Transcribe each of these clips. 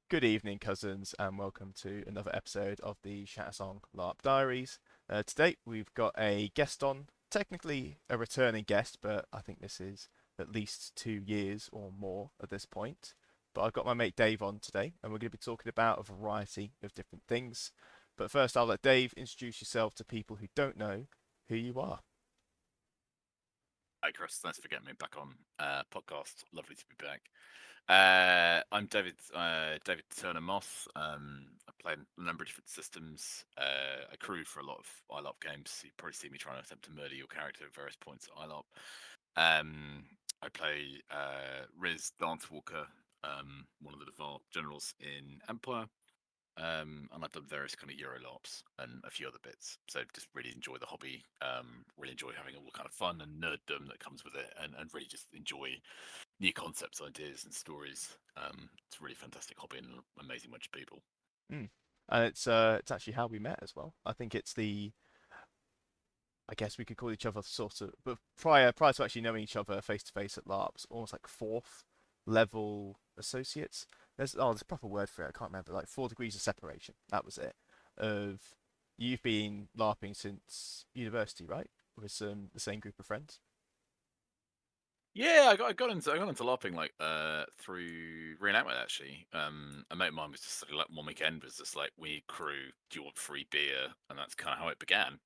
Good evening, cousins, and welcome to another episode of the Shattersong LARP Diaries. Today we've got a guest on, technically a returning guest, but I think this is at least 2 years or more at this point. But I've got my mate Dave on today, and we're going to be talking about a variety of different things. But first, I'll let Dave introduce yourself to people who don't know who you are. Hi, Chris. Thanks for getting me back on podcast. Lovely to be back. I'm David Turner Moss. I play a number of different systems. I crew for a lot of ILOP games. You probably see me trying to attempt to murder your character at various points at ILOP. I play Riz Dance Walker, one of the Devar generals in Empire. And I've done various kind of Eurolops and a few other bits. So just really enjoy the hobby. Really enjoy having all the kind of fun and nerddom that comes with it, and really just enjoy new concepts, ideas, and stories. It's a really fantastic hobby and an amazing bunch of people. Mm. And it's actually how we met as well. I think it's the I guess we could call each other sort of, but prior to actually knowing each other face to face at LARPs, almost like fourth level associates. There's a proper word for it. I can't remember. Like 4 degrees of separation. That was it. Of you've been LARPing since university, right? With the same group of friends. Yeah, I got into LARPing like through reenactment actually. A mate of mine was just like one weekend was just like we crew, do you want free beer? And that's kind of how it began.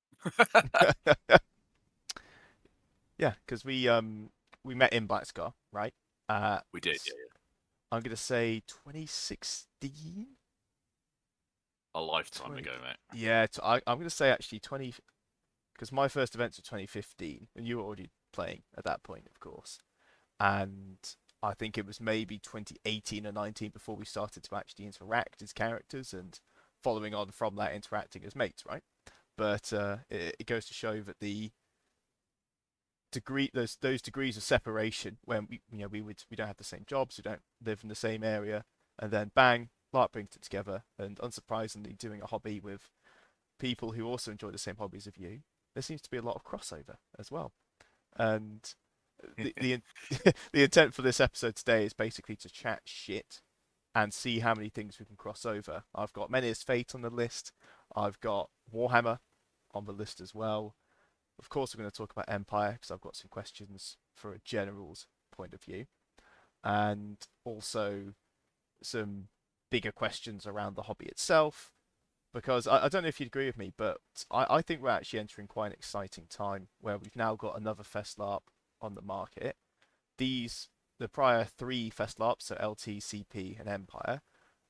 Yeah, because we met in Black Scar, right? At We did, yeah, I'm gonna say 2016. yeah. A lifetime 20. ago, mate. Yeah, I'm gonna say actually 20 because my first events were 2015, and you were already playing at that point, of course. And I think it was maybe 2018 or 19 before we started to actually interact as characters, and following on from that, interacting as mates, right? But it goes to show that the those degrees of separation when we don't have the same jobs, we don't live in the same area, and then bang, LARP brings it together, and unsurprisingly, doing a hobby with people who also enjoy the same hobbies of you, there seems to be a lot of crossover as well. And the the intent for this episode today is basically to chat shit and see how many things we can cross over. I've got Menhirs Fate on the list. I've got Warhammer on the list as well. Of course, we're going to talk about Empire because I've got some questions for a general's point of view, and also some bigger questions around the hobby itself. Because I don't know if you'd agree with me, but I think we're actually entering quite an exciting time where we've now got another Festlarp on the market. The prior three Festlarps, so LT, CP, and Empire,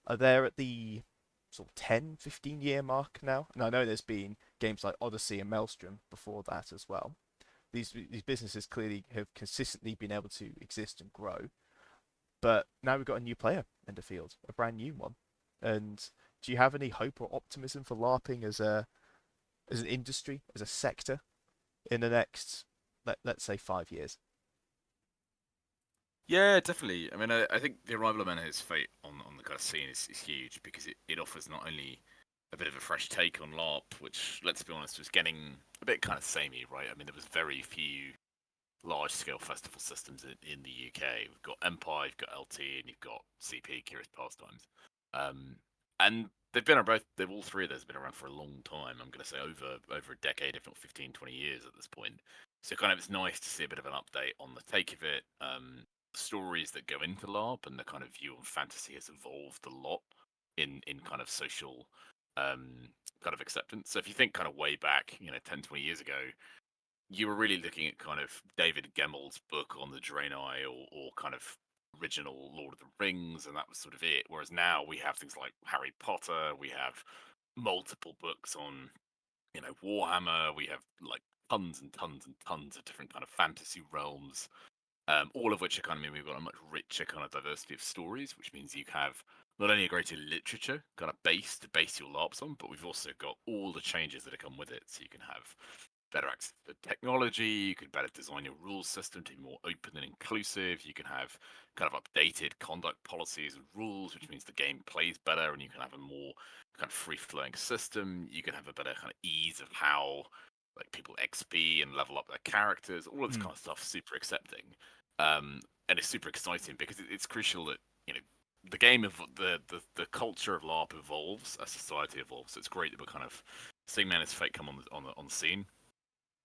are there at the sort of 10, 15 year mark now. And I know there's been games like Odyssey and Maelstrom before that as well. These businesses clearly have consistently been able to exist and grow. But now we've got a new player in the field, a brand new one. And do you have any hope or optimism for LARPing as an industry, as a sector, in the next let's say 5 years? Yeah, definitely. I mean, I think the arrival of Menhirs Fate on the kind of scene is huge because it offers not only a bit of a fresh take on LARP, which, let's be honest, was getting a bit kind of samey, right? I mean, there was very few large-scale festival systems in the UK. We've got Empire, you've got LT, and you've got CP, Curious Pastimes. Um, and they've been around, they've all three of those have been around for a long time. I'm going to say over a decade, if not 15, 20 years at this point. So kind of it's nice to see a bit of an update on the take of it. Stories that go into LARP and the kind of view on fantasy has evolved a lot in kind of social um, kind of acceptance. So if you think kind of way back, 10, 20 years ago, you were really looking at kind of David Gemmel's book on the Draenei or kind of original Lord of the Rings, and that was sort of it. Whereas now we have things like Harry Potter, we have multiple books on, Warhammer, we have like tons and tons and tons of different kind of fantasy realms, all of which are kind of mean we've got a much richer kind of diversity of stories, which means you have not only a greater literature kind of base to base your LARPs on, but we've also got all the changes that come with it. So you can have better access to technology, you can better design your rules system to be more open and inclusive, you can have kind of updated conduct policies and rules, which means the game plays better and you can have a more kind of free flowing system, you can have a better kind of ease of how like people XP and level up their characters, all of this Mm. kind of stuff super accepting. And it's super exciting because it's crucial that, you know, the game of the culture of LARP evolves as society evolves. So it's great that we're kind of seeing Menhirs Fate come on the scene,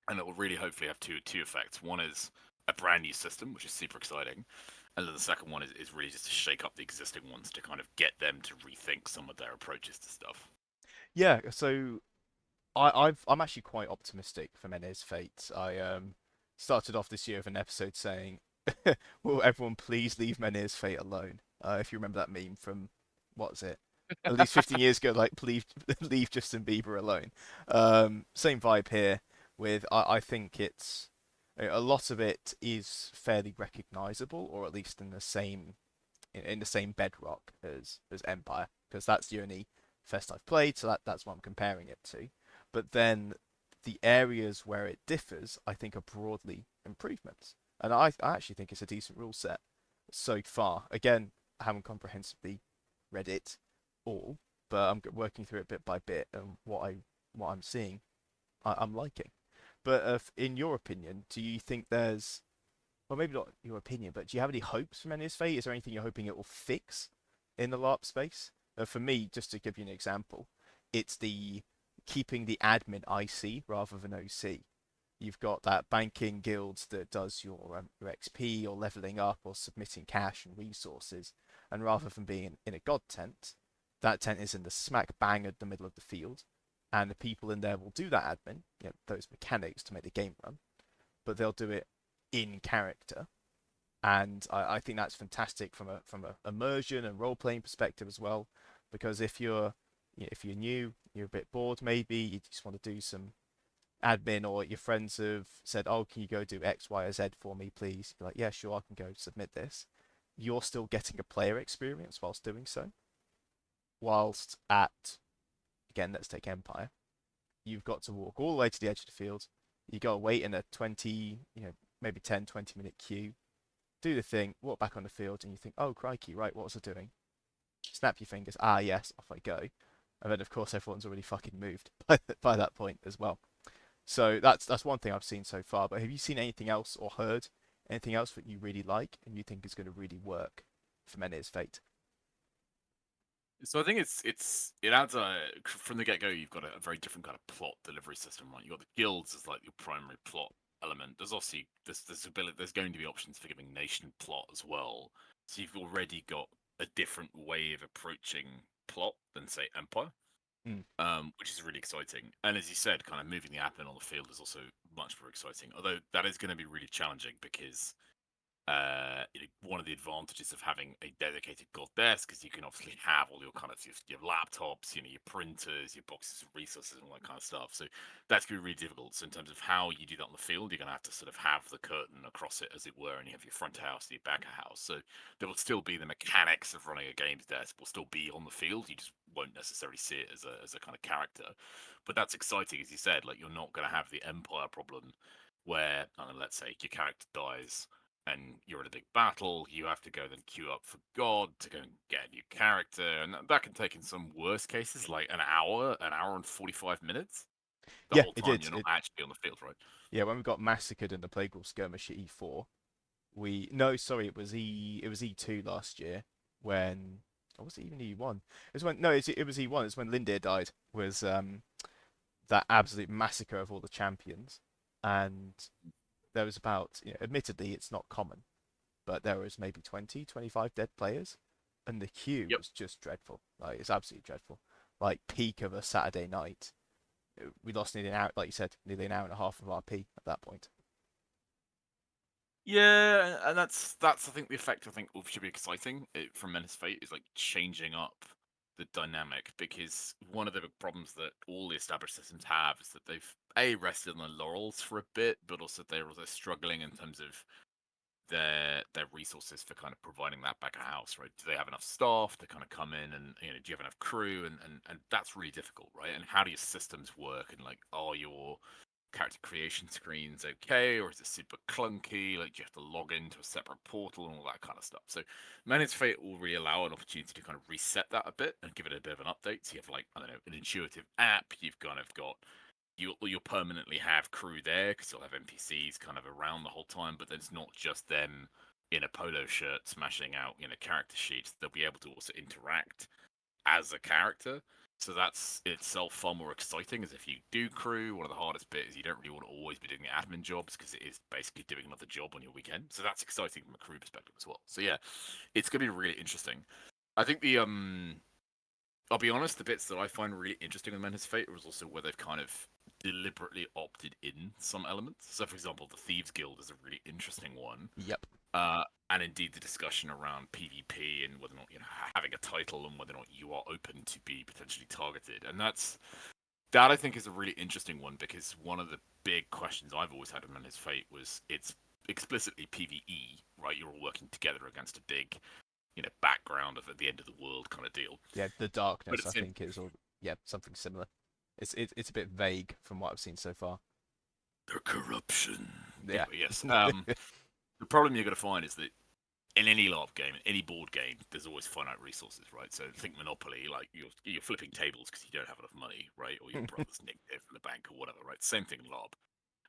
and it will really hopefully have two effects. One is a brand new system, which is super exciting, and then the second one is really just to shake up the existing ones to kind of get them to rethink some of their approaches to stuff. Yeah, so I'm actually quite optimistic for Menhirs Fate. I started off this year with an episode saying, "Will everyone please leave Menhirs Fate alone?" If you remember that meme from what was it? At least 15 years ago, like please leave Justin Bieber alone. Same vibe here. With I think it's a lot of it is fairly recognizable, or at least in the same bedrock as Empire, because that's the only Fest I've played, so that's what I'm comparing it to. But then the areas where it differs, I think, are broadly improvements, and I actually think it's a decent rule set so far. Again, I haven't comprehensively read it all, but I'm working through it bit by bit, and what I'm seeing, I'm liking. But in your opinion, do you think there's well, maybe not your opinion, but do you have any hopes from Menhirs Fate? Is there anything you're hoping it will fix in the LARP space? For me, just to give you an example, it's the keeping the admin IC rather than OC. You've got that banking guild that does your XP or leveling up or submitting cash and resources, and rather than being in a god tent, that tent is in the smack bang at the middle of the field, and the people in there will do that admin, those mechanics to make the game run, but they'll do it in character, and I think that's fantastic from a immersion and role playing perspective as well. Because if you're new, you're a bit bored, maybe you just want to do some admin, or your friends have said, "Oh, can you go do X, Y, or Z for me, please?" You're like, "Yeah, sure, I can go submit this." You're still getting a player experience whilst doing so. Whilst at again, let's take Empire. You've got to walk all the way to the edge of the field. You got to wait in a 20, maybe 10, 20-minute queue, do the thing, walk back on the field, and you think, oh, crikey, right, what was I doing? Snap your fingers, ah, yes, off I go. And then, of course, everyone's already fucking moved by that point as well. So that's one thing I've seen so far. But have you seen anything else or heard anything else that you really like and you think is going to really work for Menhirs Fate? So I think it adds a from the get go. You've got a very different kind of plot delivery system, right? You've got the guilds as like your primary plot element. There's obviously this ability. There's going to be options for giving nation plot as well. So you've already got a different way of approaching plot than say Empire, Mm. which is really exciting. And as you said, kind of moving the admin on the field is also much more exciting. Although that is going to be really challenging because one of the advantages of having a dedicated god desk is you can obviously have all your kind of your laptops, your printers, your boxes of resources, and all that kind of stuff. So that's going to be really difficult. So in terms of how you do that on the field, you're going to have to sort of have the curtain across it, as it were, and you have your front of house and your back of house. So there will still be the mechanics of running a games desk will still be on the field. You just won't necessarily see it as a kind of character. But that's exciting, as you said. Like you're not going to have the Empire problem where, let's say, your character dies and you're in a big battle, you have to go then queue up for God to go and get a new character, and that can take in some worst cases like an hour and 45 minutes. The Yeah, whole it time did. you're not actually on the field, right? Yeah, when we got massacred in the Plague skirmish at E4, we no, sorry, it was E2 last year when or was it even E1? It was when no, it was E1. It's when Lindir died. Was that absolute massacre of all the champions, and there was about admittedly it's not common, but there was maybe 20, 25 dead players, and the queue Yep. was just dreadful. Like it's absolutely dreadful. Like peak of a Saturday night, we lost nearly an hour, like you said, nearly an hour and a half of RP at that point. Yeah, and that's I think the effect I think should be exciting from Menace Fate is like changing up the dynamic because one of the big problems that all the established systems have is that they've rested on their laurels for a bit, but also they're also struggling in terms of their resources for kind of providing that back of house, right? Do they have enough staff to kind of come in and do you have enough crew and that's really difficult, right? And how do your systems work and like are your character creation screens okay or is it super clunky? Like do you have to log into a separate portal and all that kind of stuff? So Managed Fate will really allow an opportunity to kind of reset that a bit and give it a bit of an update. So you have like I don't know an intuitive app. You've kind of got you'll permanently have crew there because you'll have NPCs kind of around the whole time, but then it's not just them in a polo shirt smashing out, character sheets, they'll be able to also interact as a character. So that's itself far more exciting. As if you do crew, one of the hardest bits is you don't really want to always be doing the admin jobs because it is basically doing another job on your weekend. So that's exciting from a crew perspective as well. So yeah, it's gonna be really interesting. I think I'll be honest, the bits that I find really interesting with Menhirs Fate was also where they've kind of deliberately opted in some elements. So, for example, the Thieves Guild is a really interesting one. Yep. And indeed, the discussion around PvP and whether or not, having a title and whether or not you are open to be potentially targeted. And that I think is a really interesting one because one of the big questions I've always had in Menhirs Fate was it's explicitly PvE, right? You're all working together against a big, background of at the end of the world kind of deal. Yeah, the But darkness I it's in think is, or yeah, something similar. It's a bit vague from what I've seen so far. the corruption. Yeah. Anyway, yes. The problem you're going to find is that in any LARP game, in any board game, there's always finite resources, right? So think Monopoly, like you're flipping tables because you don't have enough money, right? Or your brother's nicked it from the bank or whatever, right? Same thing in LARP.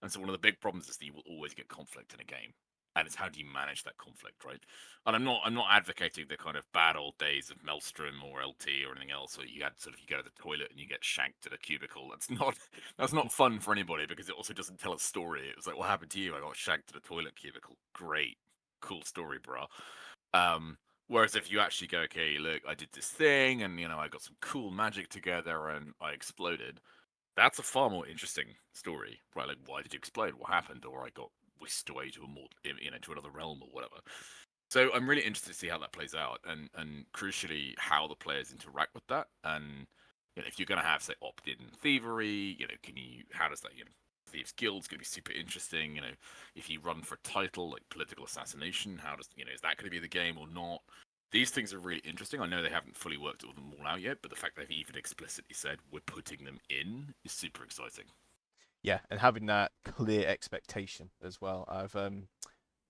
And so one of the big problems is that you will always get conflict in a game. And it's how do you manage that conflict, right? And I'm not advocating the kind of bad old days of Maelstrom or LT or anything else, where you had sort of you go to the toilet and you get shanked at a cubicle. That's not fun for anybody because it also doesn't tell a story. It was like, what happened to you? I got shanked at a toilet cubicle. Great, cool story, bro. Whereas if you actually go, okay, look, I did this thing, and I got some cool magic together, and I exploded. That's a far more interesting story, right? Like, why did you explode? What happened? Or I got whisked away to a more, to another realm or whatever. So I'm really interested to see how that plays out, and crucially how the players interact with that. And if you're going to have say opt-in thievery, how does that Thieves Guild's going to be super interesting. If you run for title like political assassination, how does is that going to be the game or not? These things are really interesting. I know they haven't fully worked them all out yet, but the fact they've even explicitly said we're putting them in is super exciting. Yeah, and having that clear expectation as well. I've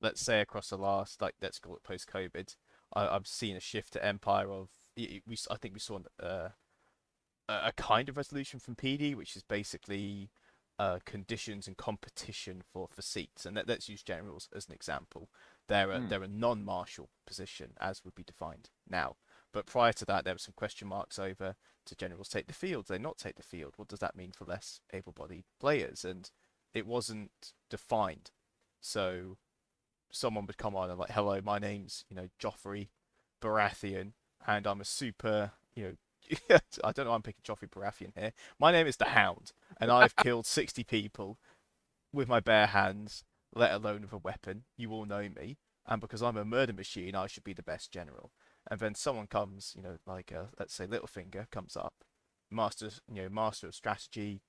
let's say across the last, like, let's call it post COVID, I've seen a shift to Empire of I think we saw a kind of resolution from PD, which is basically conditions and competition for seats. And let's use generals as an example. They're a non-martial position as would be defined now. But prior to that, there were some question marks over: do generals take the field? Do they not take the field? What does that mean for less able-bodied players? And it wasn't defined. So someone would come on and like, hello, my name's Joffrey Baratheon, and I'm a super I don't know. I'm picking Joffrey Baratheon here. My name is the Hound, and I've killed 60 people with my bare hands, let alone with a weapon. You all know me, and because I'm a murder machine, I should be the best general. And then someone comes, like let's say Littlefinger comes up, master of strategy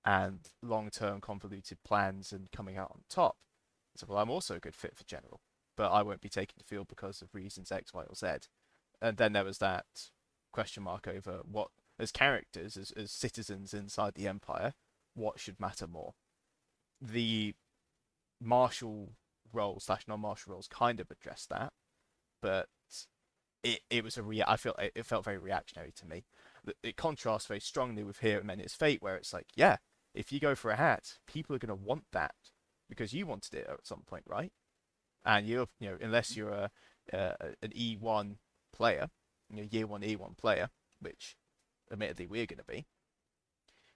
and long-term convoluted plans, and coming out on top. So, well, I'm also a good fit for general, but I won't be taking the field because of reasons X, Y, or Z. And then there was that question mark over what, as characters, as citizens inside the Empire, what should matter more. The martial role slash non-martial roles kind of addressed that, but it was I feel it felt very reactionary to me. It contrasts very strongly with here at Menhirs Fate, where it's like, yeah, if you go for a hat, people are going to want that because you wanted it at some point, right? And unless you're an E1 player, year one E1 player, which admittedly we're going to be,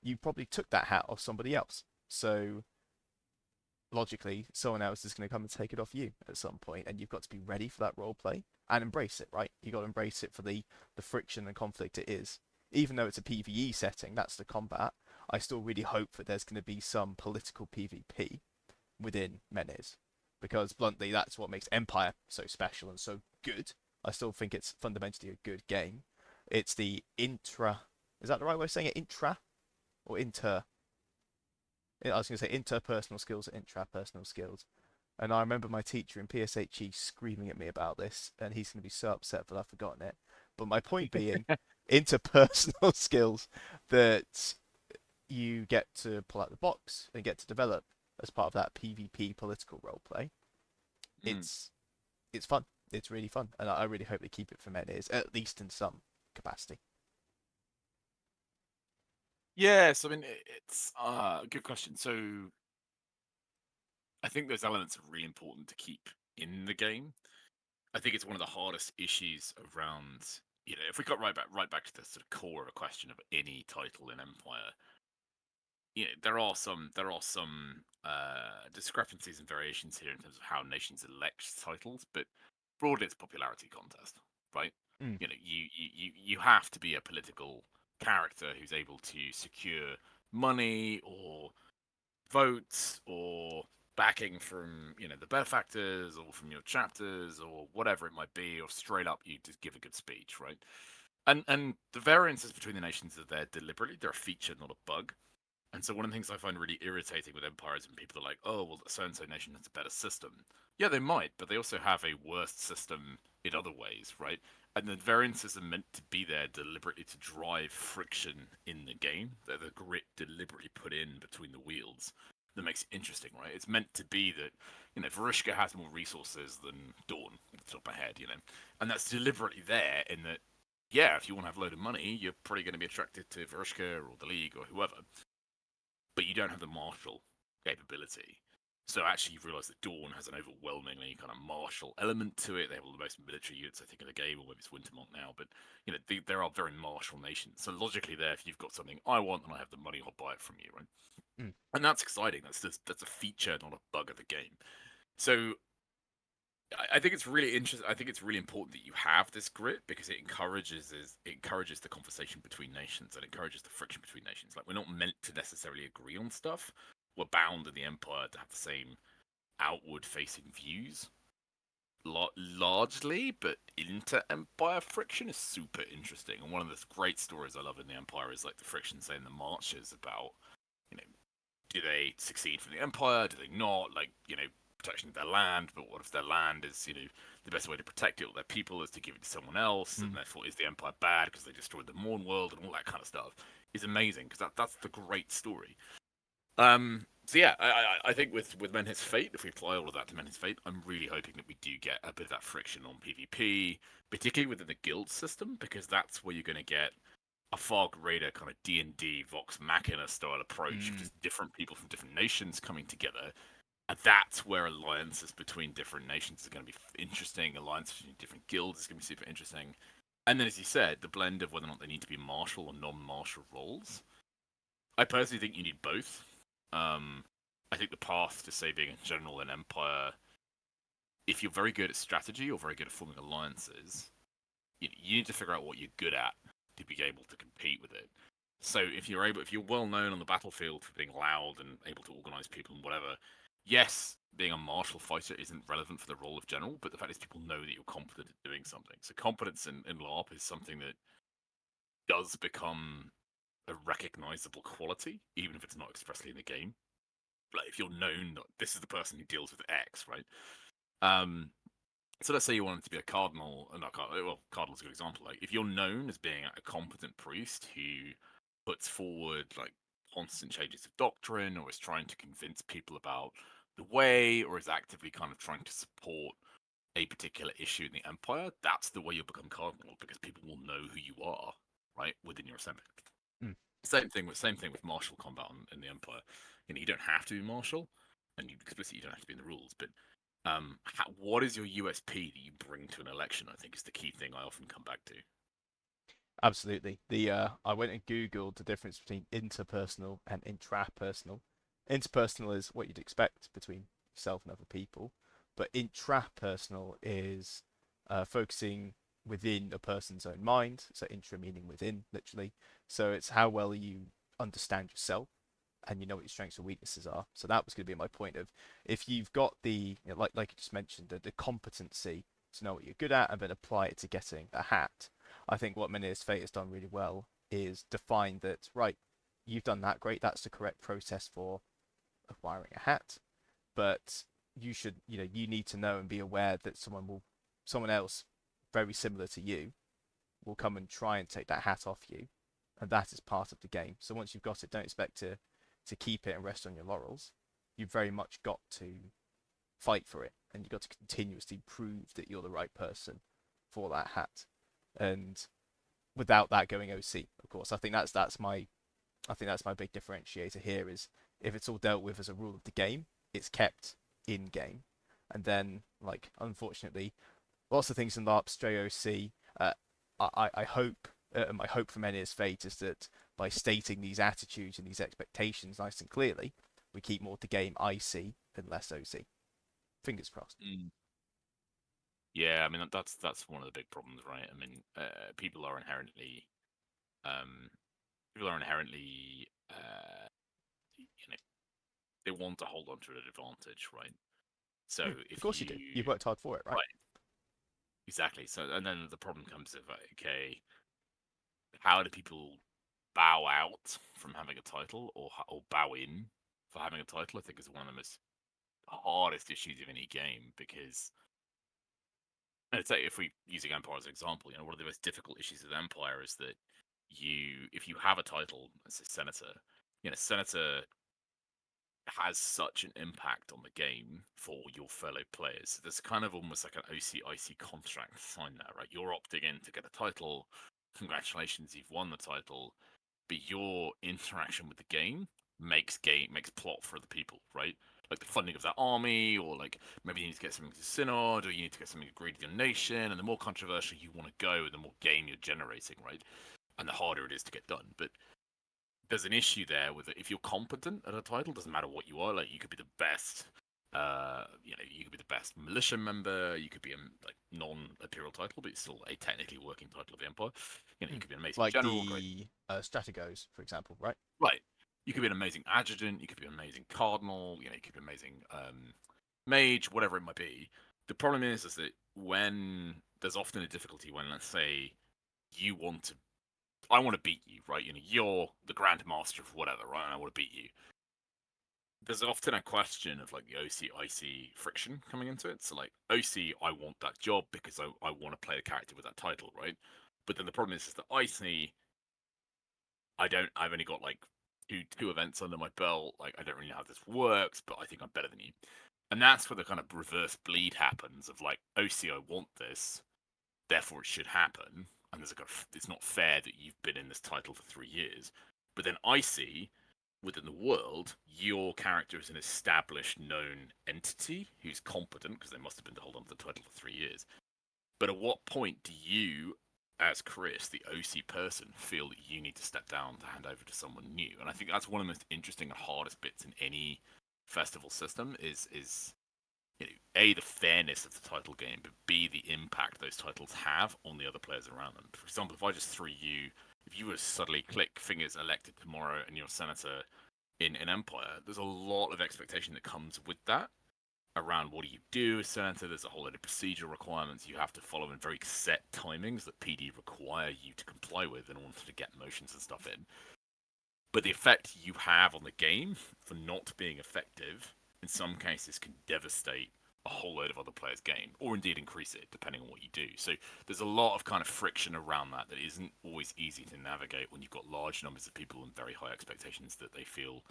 you probably took that hat off somebody else. So logically, someone else is going to come and take it off you at some point, and you've got to be ready for that role play and embrace it, right? You got to embrace it for the friction and conflict it is. Even though it's a PVE setting, that's the combat. I still really hope that there's going to be some political PvP within Menhirs, because bluntly, that's what makes Empire so special and so good. I still think it's fundamentally a good game. It's the intra. Is that the right way of saying it? Intra or inter? I was going to say interpersonal skills or intrapersonal skills. And I remember my teacher in PSHE screaming at me about this, and he's going to be so upset that I've forgotten it. But my point being, interpersonal skills that you get to pull out the box and get to develop as part of that PvP political roleplay. Mm. It's it's fun. It's really fun, and I really hope they keep it for Menhirs, at least in some capacity. Yes, I mean it's a good question. So I think those elements are really important to keep in the game. I think it's one of the hardest issues around. If we got right back to the sort of core of a question of any title in Empire, there are some discrepancies and variations here in terms of how nations elect titles, but broadly it's a popularity contest, right? Mm. You have to be a political character who's able to secure money or votes or backing from the benefactors or from your chapters or whatever it might be, or straight up you just give a good speech, right? And the variances between the nations are there deliberately. They're a feature, not a bug. And so one of the things I find really irritating with empires when people are like, "Oh, well, so and so nation has a better system." Yeah, they might, but they also have a worse system in other ways, right? And the variances are meant to be there deliberately to drive friction in the game. They're the grit deliberately put in between the wheels that makes it interesting, right? It's meant to be that Varishka has more resources than Dawn, off the top of my head, and that's deliberately there in that. Yeah, if you want to have a load of money, you're probably going to be attracted to Varishka or the League or whoever, but you don't have the martial capability. So actually, you realise that Dawn has an overwhelmingly kind of martial element to it. They have all the most military units, I think, in the game, or maybe it's Wintermonk now. But there are very martial nations. So logically, there, if you've got something I want and I have the money, I'll buy it from you, right? Mm. And that's exciting. That's a feature, not a bug of the game. So I think it's really interesting. I think it's really important that you have this grit because it encourages the conversation between nations and encourages the friction between nations. Like we're not meant to necessarily agree on stuff. We're bound in the empire to have the same outward-facing views, largely, but inter-empire friction is super interesting. And one of the great stories I love in the empire is like the friction, say, in the marches about you know do they succeed from the empire? Do they not? Like, protection of their land, but what if their land is, the best way to protect it or their people is to give it to someone else, and Mm. therefore is the empire bad because they destroyed the Morn world and all that kind of stuff is amazing because that's the great story. So yeah, I think with Menhirs Fate, if we apply all of that to Menhirs Fate, I'm really hoping that we do get a bit of that friction on PvP, particularly within the guild system, because that's where you're going to get a far greater kind of D&D Vox Machina style approach of Mm. just different people from different nations coming together. And that's where alliances between different nations are going to be interesting. Alliances between different guilds is going to be super interesting. And then, as you said, the blend of whether or not they need to be martial or non-martial roles. I personally think you need both. Um, I think the path to, say, being a general in Empire, if you're very good at strategy or very good at forming alliances, you need to figure out what you're good at to be able to compete with it. So if you're well known on the battlefield for being loud and able to organize people and whatever, yes, being a martial fighter isn't relevant for the role of general, but the fact is people know that you're competent at doing something. So competence in LARP is something that does become a recognizable quality, even if it's not expressly in the game. Like if you're known that this is the person who deals with X, right? Um, so let's say you wanted to be a cardinal, not cardinal. Well, cardinal's a good example. Like if you're known as being a competent priest who puts forward like constant changes of doctrine, or is trying to convince people about the way, or is actively kind of trying to support a particular issue in the empire, that's the way you'll become cardinal because people will know who you are, right, within your assembly. Mm. Same thing with martial combat in the empire. You don't have to be martial, and you explicitly you don't have to be in the rules, but what is your USP that you bring to an election? I think is the key thing I often come back to. Absolutely. The I went and googled the difference between interpersonal and intrapersonal. Interpersonal is what you'd expect between yourself and other people, but intrapersonal is focusing within a person's own mind. So intra meaning within, literally. So it's how well you understand yourself and you know what your strengths and weaknesses are. So that was going to be my point of if you've got like you just mentioned the competency to know what you're good at and then apply it to getting a hat. I think what Menhirs Fate has done really well is define that right, you've done that great. That's the correct process for acquiring a hat, but you need to know and be aware that someone else very similar to you will come and try and take that hat off you, and that is part of the game. So once you've got it, don't expect to keep it and rest on your laurels. You've very much got to fight for it, and you've got to continuously prove that you're the right person for that hat. And without that going OC, of course, I think that's my big differentiator here is if it's all dealt with as a rule of the game, it's kept in game. And then, like, unfortunately, lots of things in LARP's JOC. I hope my hope for Menhirs Fate is that by stating these attitudes and these expectations nice and clearly, we keep more to game IC and less OC. Fingers crossed. Mm. Yeah, I mean that's one of the big problems, right? I mean, um, people are inherently, they want to hold on to an advantage, right? So Mm, of if course you do. You've you, worked hard for it, right? right, exactly. So and then the problem comes of like, okay, how do people bow out from having a title or bow in for having a title? I think is one of the most hardest issues of any game because let's say if we using Empire as an example, one of the most difficult issues with Empire is that if you have a title as a senator, senator has such an impact on the game for your fellow players. There's kind of almost like an OCIC contract signed there, right? You're opting in to get a title. Congratulations, you've won the title. But your interaction with the game makes plot for other people, right? Like the funding of that army, or like maybe you need to get something to synod, or you need to get something agreed to your nation, and the more controversial you want to go, the more game you're generating, right? And the harder it is to get done. But there's an issue there with it. If you're competent at a title, doesn't matter what you are. Like you could be the best, you could be the best militia member. You could be a like non-imperial title, but it's still a technically working title of the empire. You Mm. could be an amazing Like general, great, the Strategos, for example, right? right? You could be an amazing adjutant. You could be an amazing cardinal. You could be an amazing mage, whatever it might be. The problem is that when there's often a difficulty when, let's say, you want to I want to beat you, right? You're the Grand Master of whatever, right? And I want to beat you. There's often a question of like the OC-IC friction coming into it. So like OC, I want that job because I want to play the character with that title, right? But then the problem is that IC, I don't. I've only got like two events under my belt. Like I don't really know how this works, but I think I'm better than you. And that's where the kind of reverse bleed happens of like OC, I want this, therefore it should happen. And it's not fair that you've been in this title for 3 years. But then I see within the world, your character is an established, known entity who's competent because they must have been to hold on to the title for 3 years. But at what point do you, as Chris, the OC person, feel that you need to step down to hand over to someone new? And I think that's one of the most interesting and hardest bits in any festival system is A, the fairness of the title game, but B, the impact those titles have on the other players around them. For example, if you were to suddenly click fingers elected tomorrow and you're a senator in Empire, there's a lot of expectation that comes with that around what do you do as senator. There's a whole lot of procedural requirements you have to follow in very set timings that PD require you to comply with in order to get motions and stuff in. But the effect you have on the game for not being effective in some cases can devastate a whole load of other players' game, or indeed increase it, depending on what you do. So there's a lot of kind of friction around that isn't always easy to navigate when you've got large numbers of people and very high expectations that they feel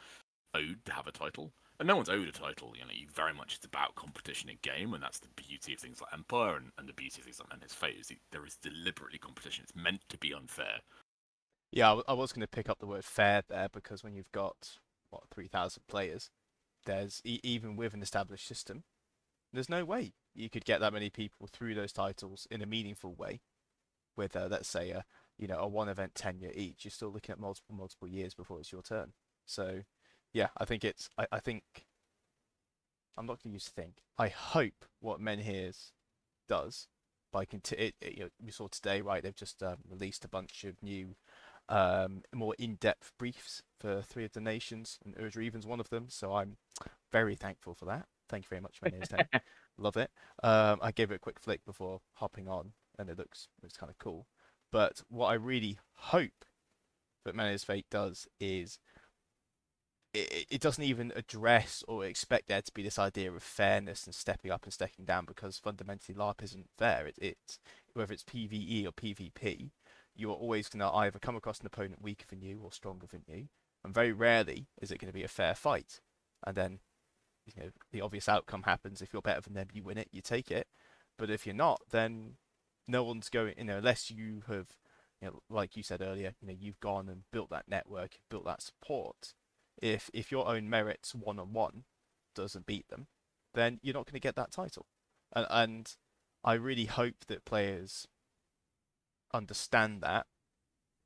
owed to have a title. And no one's owed a title. You very much it's about competition in game, and that's the beauty of things like Empire and the beauty of things like Menhirs Fate is there is deliberately competition. It's meant to be unfair. Yeah, I was going to pick up the word fair there because when you've got, what, 3,000 players, there's even with an established system, there's no way you could get that many people through those titles in a meaningful way with, let's say, a one event tenure each. You're still looking at multiple years before it's your turn. So, yeah, I think I think I'm not going to use think. I hope what Menhirs does by we saw today, right? They've just released a bunch of new, more in-depth briefs for three of the nations, and Urja Even's one of them. So I'm very thankful for that. Thank you very much, Menhirs team. Love it. I gave it a quick flick before hopping on, and it looks kind of cool. But what I really hope that Menhirs Fate does is it doesn't even address or expect there to be this idea of fairness and stepping up and stepping down because fundamentally LARP isn't fair. It's whether it's PvE or PvP, you're always going to either come across an opponent weaker than you or stronger than you, and very rarely is it going to be a fair fight. And then the obvious outcome happens. If you're better than them, you win it, you take it. But if you're not, then no one's going. Unless you have, like you said earlier, you've gone and built that network, you've built that support. If your own merits one on one doesn't beat them, then you're not going to get that title. And I really hope that players understand that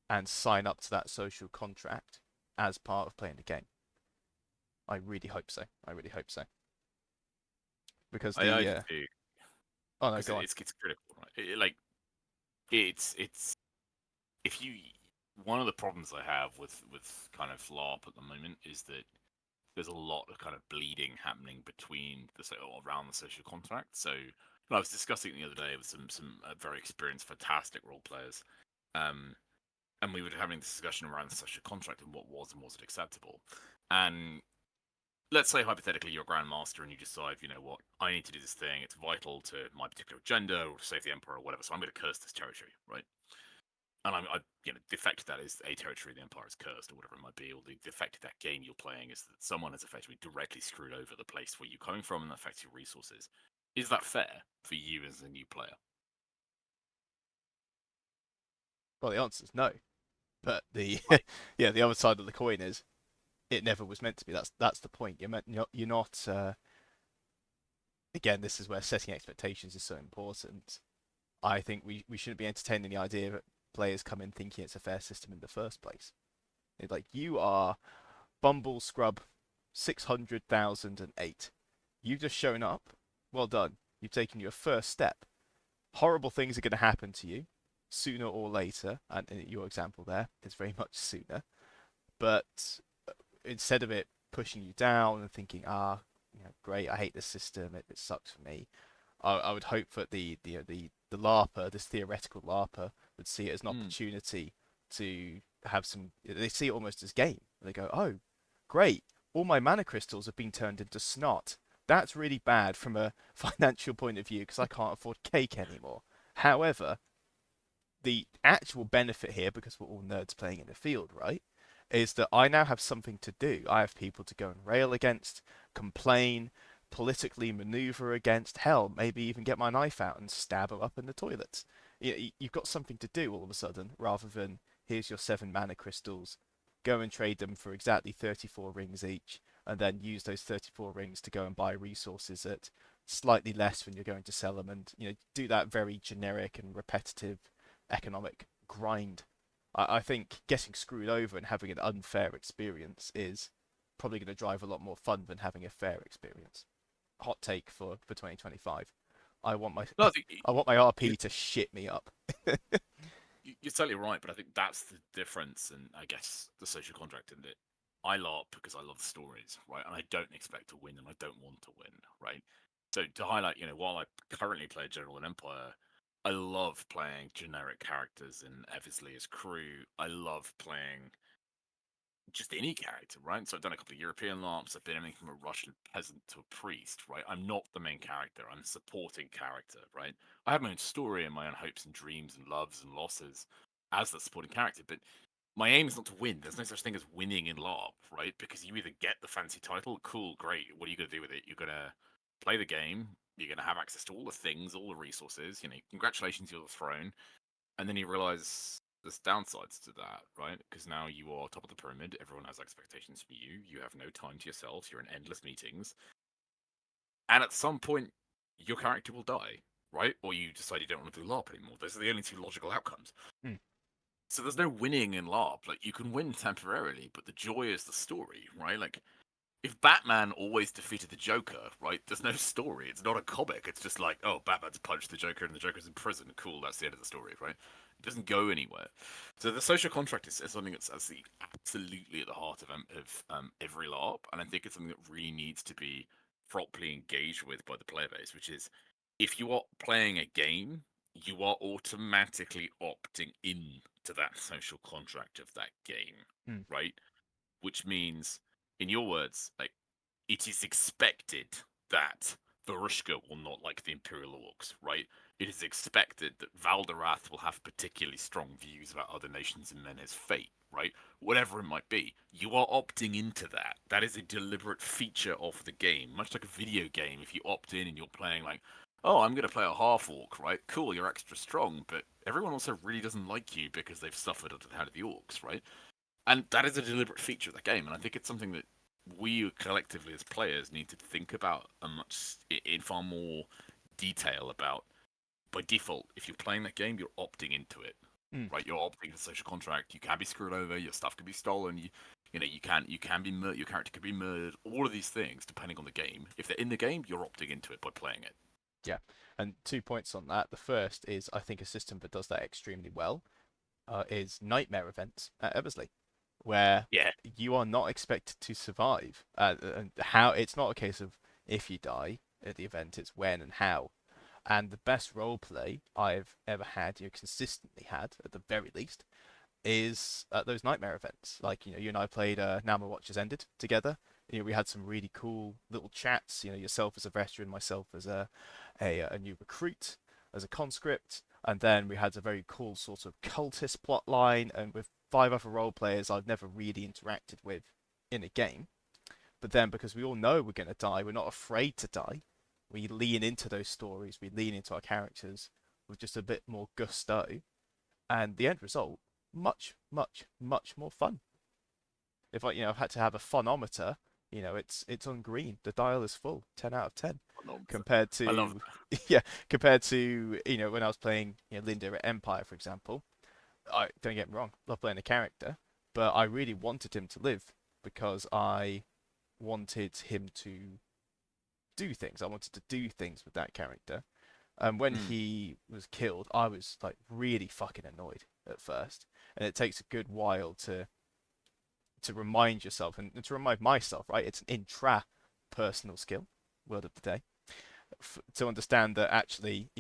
and sign up to that social contract as part of playing the game. I really hope so. I really hope so. Because I the do too, oh no, because go on. it's critical, right? Like it's if you one of the problems I have with kind of LARP at the moment is that there's a lot of kind of bleeding happening between or around the social contract. So I was discussing it the other day with some very experienced, fantastic role players, um, and we were having this discussion around the social contract and what was and wasn't acceptable. And let's say hypothetically you're a grandmaster and you decide, you know what, I need to do this thing. It's vital to my particular agenda or to save the emperor or whatever. So I'm going to curse this territory, right? And the effect of that is a territory of the empire is cursed or whatever it might be, or the effect of that game you're playing is that someone has effectively directly screwed over the place where you're coming from and that affects your resources. Is that fair for you as a new player? Well, the answer is no. But the Right. yeah, the other side of the coin is it never was meant to be. That's the point. You're not. Again, this is where setting expectations is so important. I think we shouldn't be entertaining the idea that players come in thinking it's a fair system in the first place. It's like you are Bumble Scrub 600,008. You've just shown up. Well done. You've taken your first step. Horrible things are going to happen to you sooner or later, and in your example there is very much sooner. But instead of it pushing you down and thinking, great, I hate this system, it sucks for me. I would hope that the LARPer, this theoretical LARPer, would see it as an Mm. opportunity to have some. They see it almost as game. They go, oh, great, all my mana crystals have been turned into snot. That's really bad from a financial point of view because I can't afford cake anymore. However, the actual benefit here, because we're all nerds playing in the field, right, is that I now have something to do. I have people to go and rail against, complain, politically maneuver against, hell, maybe even get my knife out and stab them up in the toilets. You've got something to do all of a sudden, rather than here's your 7 mana crystals, go and trade them for exactly 34 rings each, and then use those 34 rings to go and buy resources at slightly less when you're going to sell them, and do that very generic and repetitive economic grind. I think getting screwed over and having an unfair experience is probably going to drive a lot more fun than having a fair experience. Hot take for 2025. I want my No, I think I want my RP to shit me up. you're totally right, but I think that's the difference, and I guess the social contract in that I LARP because I love the stories, right? And I don't expect to win, and I don't want to win, right? So to highlight, while I currently play General and Empire, I love playing generic characters in Eversley as crew. I love playing just any character, right? So I've done a couple of European LARPs. I've been anything from a Russian peasant to a priest, right? I'm not the main character. I'm a supporting character, right? I have my own story and my own hopes and dreams and loves and losses as that supporting character, but my aim is not to win. There's no such thing as winning in LARP, right? Because you either get the fancy title, cool, great. What are you going to do with it? You're going to play the game. You're going to have access to all the things, all the resources. Congratulations, you're the throne. And then you realize there's downsides to that, right? Because now you are top of the pyramid. Everyone has expectations from you. You have no time to yourself. You're in endless meetings. And at some point, your character will die, right? Or you decide you don't want to do LARP anymore. Those are the only two logical outcomes. Mm. So there's no winning in LARP. Like, you can win temporarily, but the joy is the story, right? Like, if Batman always defeated the Joker, right? There's no story. It's not a comic. It's just like, oh, Batman's punched the Joker and the Joker's in prison. Cool, that's the end of the story, right? It doesn't go anywhere. So the social contract is something that's absolutely at the heart of every LARP, and I think it's something that really needs to be properly engaged with by the player base. Which is, if you are playing a game, you are automatically opting in to that social contract of that game, Mm. right? Which means, in your words, like, it is expected that Varushka will not like the Imperial Orcs, right? It is expected that Valderath will have particularly strong views about other nations and Menhirs Fate, right? Whatever it might be. You are opting into that. That is a deliberate feature of the game. Much like a video game, if you opt in and you're playing like, oh, I'm going to play a half orc, right? Cool, you're extra strong, but everyone also really doesn't like you because they've suffered at the hand of the orcs, right? And that is a deliberate feature of the game, and I think it's something that we collectively as players need to think about in far more detail about by default, if you're playing that game, you're opting into it, Mm. right? You're opting for social contract. You can be screwed over. Your stuff can be stolen. You can be your character can be murdered. All of these things, depending on the game. If they're in the game, you're opting into it by playing it. Yeah, and 2 points on that. The first is I think a system that does that extremely well is nightmare events at Eversley, where Yeah. you are not expected to survive. And how it's not a case of if you die at the event, it's when and how. And the best role play I've ever had, consistently had at the very least, is at those nightmare events. Like, you and I played Now My Watch Has Ended together. We had some really cool little chats. Yourself as a veteran, myself as a new recruit, as a conscript, and then we had a very cool sort of cultist plot line, and with 5 other role players I've never really interacted with in a game. But then, because we all know we're going to die, we're not afraid to die. We lean into those stories, we lean into our characters with just a bit more gusto, and the end result, much, much, much more fun. If I've had to have a funometer, it's on green. The dial is full, 10 out of 10, I love that. compared I love to that. yeah, compared to when I was playing Linda at Empire, for example. I don't get me wrong, love playing a character, but I really wanted him to live because I wanted him to do things. I wanted to do things with that character. And when Mm. he was killed, I was like really fucking annoyed at first, and it takes a good while to remind yourself and to remind myself, right? It's an intra-personal skill, word of the day, to understand that actually,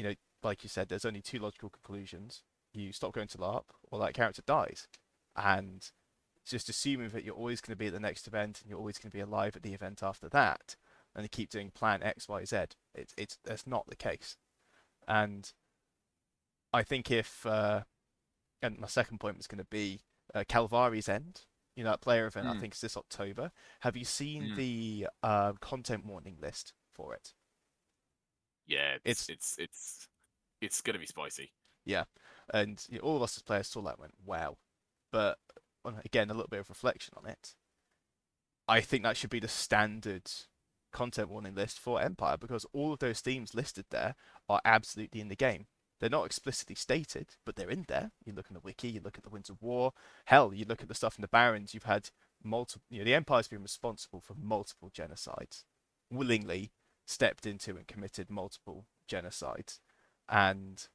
like you said, there's only two logical conclusions. You stop going to LARP, or that character dies, and just assuming that you're always going to be at the next event and you're always going to be alive at the event after that, and you keep doing plan X, Y, Z, it's that's not the case. And I think if and my second point was going to be Calvari's End. That player event, I Mm. think, is this October. Have you seen Mm. the content warning list for it? Yeah, It's it's gonna be spicy. yeah, and all of us as players saw that and went wow. But again, a little bit of reflection on it. I think that should be the standard content warning list for Empire because all of those themes listed there are absolutely in the game. They're not explicitly stated, but they're in there. You look in the wiki, you look at the Winds of War. Hell, you look at the stuff in the Barrens. You've had multiple. The Empire's been responsible for multiple genocides, willingly stepped into and committed multiple genocides, and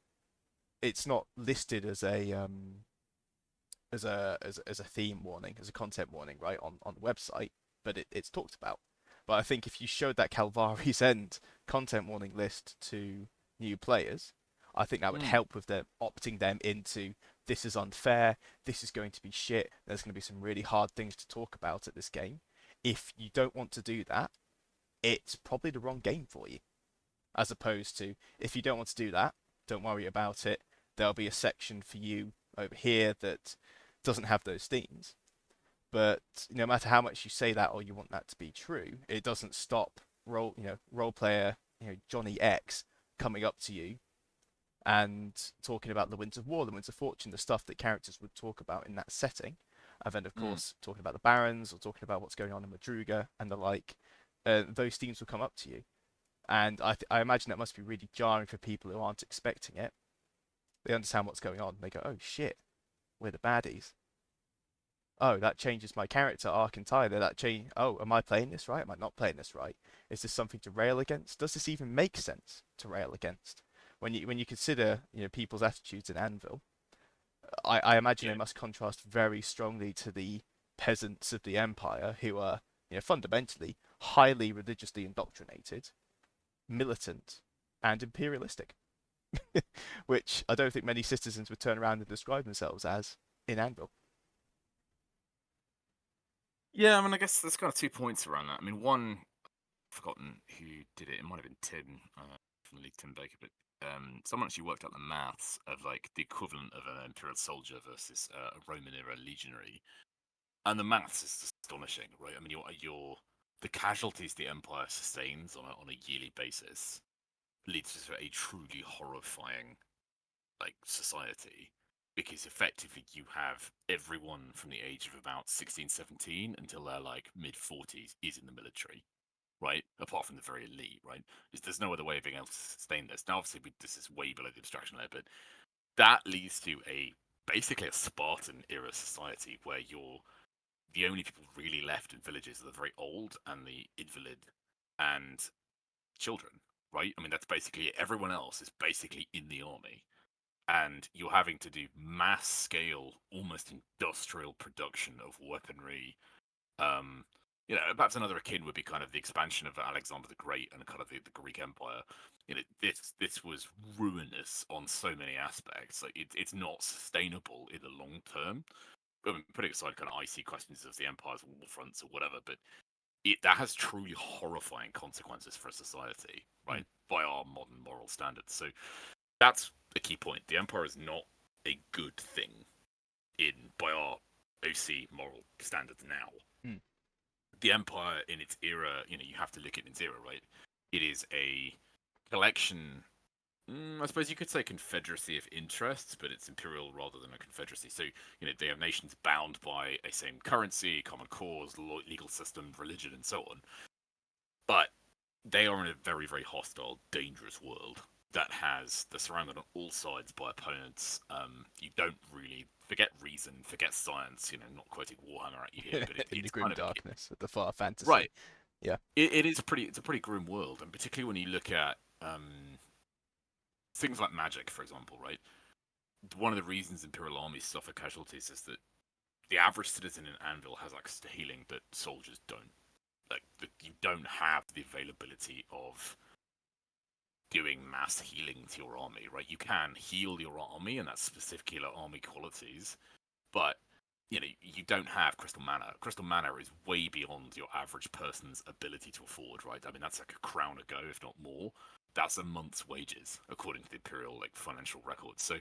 it's not listed as a theme warning, as a content warning, right, on the website, but it's talked about. But I think if you showed that Calvari's End content warning list to new players, I think that would Mm. help with them opting them into this is unfair, this is going to be shit, there's going to be some really hard things to talk about at this game. If you don't want to do that, it's probably the wrong game for you. As opposed to if you don't want to do that, don't worry about it. There'll be a section for you over here that doesn't have those themes. But no matter how much you say that or you want that to be true, it doesn't stop role player Johnny X coming up to you and talking about the Winds of War, the Winds of Fortune, the stuff that characters would talk about in that setting. And then, of Mm. course, talking about the Barons or talking about what's going on in Madruga and the like, those themes will come up to you. And I imagine that must be really jarring for people who aren't expecting it. They understand what's going on. They go, oh shit, we're the baddies. Oh, that changes my character arc entirely. That change. Oh, am I playing this right? Am I not playing this right? Is this something to rail against? Does this even make sense to rail against? When you consider people's attitudes in Anvil, I imagine Yeah. they must contrast very strongly to the peasants of the Empire who are fundamentally highly religiously indoctrinated, militant, and imperialistic, which I don't think many citizens would turn around and describe themselves as in Anvil. Yeah, I mean, I guess there's kind of 2 points around that. I mean, one, I've forgotten who did it. It might have been Tim, definitely Tim Baker, but someone actually worked out the maths of like the equivalent of an Imperial soldier versus a Roman era legionary, and the maths is astonishing, right? I mean, the casualties the Empire sustains on a yearly basis leads to a truly horrifying like society because effectively you have everyone from the age of about 16, 17 until they're like mid 40s is in the military. right? Apart from the very elite, right? There's no other way of being able to sustain this. Now, obviously, this is way below the abstraction layer, but that leads to a basically a Spartan era society where the only people really left in villages are the very old and the invalid and children, right? I mean, that's basically it. Everyone else is basically in the army, and you're having to do mass scale, almost industrial production of weaponry. Um, perhaps another akin would be kind of the expansion of Alexander the Great and kind of the Greek Empire. This was ruinous on so many aspects. Like it's not sustainable in the long term. I mean, putting aside kind of icy questions of the empire's war fronts or whatever, but that has truly horrifying consequences for society, Mm. right? By our modern moral standards. So that's a key point. The empire is not a good thing in by our OC moral standards now. Mm. The empire in its era, you have to look at its era, right? It is a collection. I suppose you could say confederacy of interests, but it's imperial rather than a confederacy. So, they have nations bound by a same currency, common cause, legal system, religion, and so on. But they are in a very, very hostile, dangerous world they're surrounded on all sides by opponents. You don't really forget reason, forget science. Not quoting Warhammer at you here, but In the it's grim kind of darkness of the far fantasy. right. Yeah. It's a pretty grim world, and particularly when you look at things like magic, for example, right? One of the reasons Imperial armies suffer casualties is that the average citizen in Anvil has access to healing, but soldiers don't. You don't have the availability of doing mass healing to your army, right? You can heal your army, and that's specifically army qualities, but you don't have crystal mana. Crystal mana is way beyond your average person's ability to afford, right? I mean, that's like a crown a go, if not more. That's a month's wages, according to the Imperial financial records. So,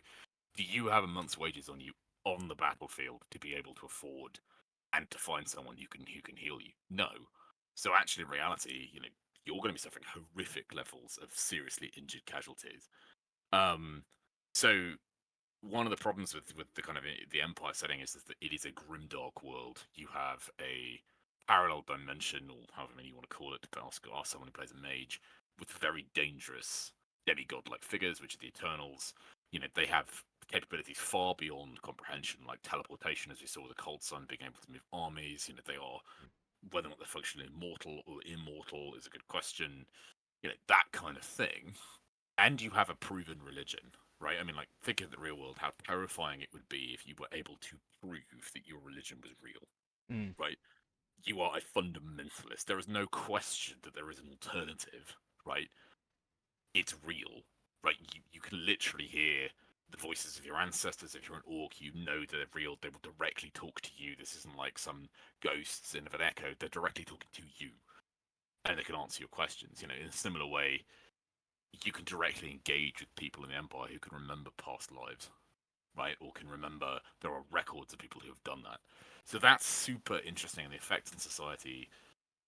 do you have a month's wages on you on the battlefield to be able to afford and to find someone who can heal you? No. So actually, in reality, you're going to be suffering horrific levels of seriously injured casualties. Um, so one of the problems with the kind of the Empire setting is that it is a grimdark world. You have a parallel dimension, or however many you want to call it, to ask someone who plays a mage, with very dangerous demigod-like figures, which are the Eternals. They have capabilities far beyond comprehension, like teleportation, as we saw with the Cold Sun, being able to move armies. They are whether or not they're functionally immortal or immortal is a good question. That kind of thing. And you have a proven religion, right? I mean, like, think of the real world, how terrifying it would be if you were able to prove that your religion was real, Mm. right? You are a fundamentalist. There is no question that there is an alternative, right? It's real, right? You can literally hear the voices of your ancestors. If you're an orc, you know they're real. They will directly talk to you. This isn't like some ghosts in an echo. They're directly talking to you, and they can answer your questions. In a similar way, you can directly engage with people in the Empire who can remember past lives, right? Or can remember there are records of people who have done that. So that's super interesting, and the effect in society.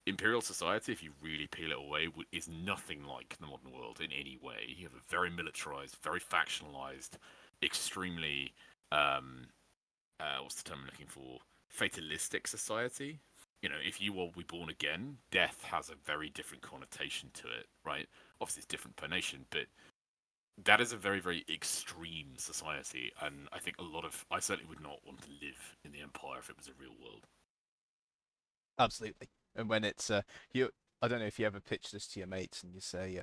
Imperial society, if you really peel it away, is nothing like the modern world in any way. You have a very militarized, very factionalized, extremely what's the term I'm looking for? Fatalistic society. If you will be born again, death has a very different connotation to it, right? Obviously, it's different per nation, but that is a very, very extreme society, and I think I certainly would not want to live in the Empire if it was a real world. Absolutely. And when it's you, I don't know if you ever pitch this to your mates and you say,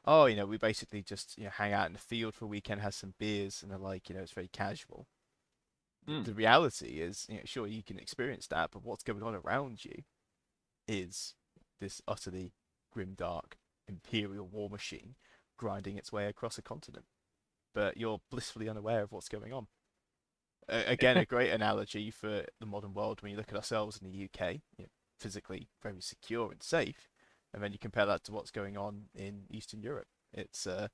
oh, we basically just hang out in the field for a weekend, have some beers, and they're like, it's very casual. Mm. The reality is, sure you can experience that, but what's going on around you is this utterly grim, dark imperial war machine grinding its way across a continent. But you're blissfully unaware of what's going on. Again, a great analogy for the modern world when you look at ourselves in the UK, physically very secure and safe, and then you compare that to what's going on in Eastern Europe. It's a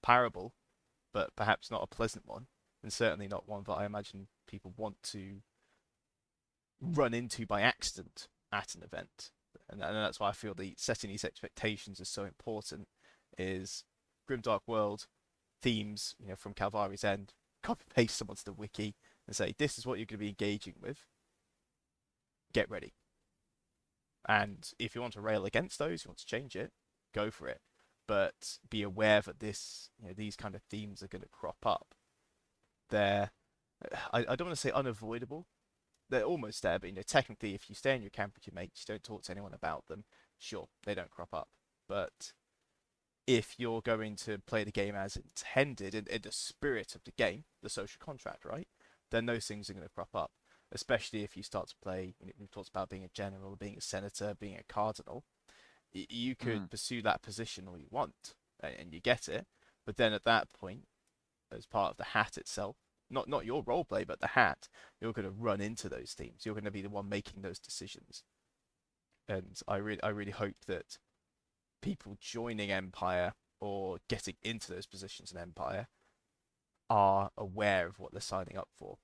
parable, but perhaps not a pleasant one, and certainly not one that I imagine people want to run into by accident at an event. And that's why I feel the setting these expectations is so important. Is Grimdark World themes, from Calvari's End, copy paste them onto the wiki and say this is what you're going to be engaging with. Get ready. And if you want to rail against those, you want to change it, go for it. But be aware that these kind of themes are going to crop up. They're, I don't want to say unavoidable. They're almost there, but technically, if you stay in your camp with your mates, you don't talk to anyone about them. Sure, they don't crop up. But if you're going to play the game as intended, in the spirit of the game, the social contract, right? Then those things are going to crop up. Especially if you start to play, we've talked about being a general, being a senator, being a cardinal. You could Mm. pursue that position all you want, and you get it. But then at that point, as part of the hat itself, not your role play, but the hat, you're going to run into those themes. You're going to be the one making those decisions. And I really hope that people joining Empire or getting into those positions in Empire are aware of what they're signing up for.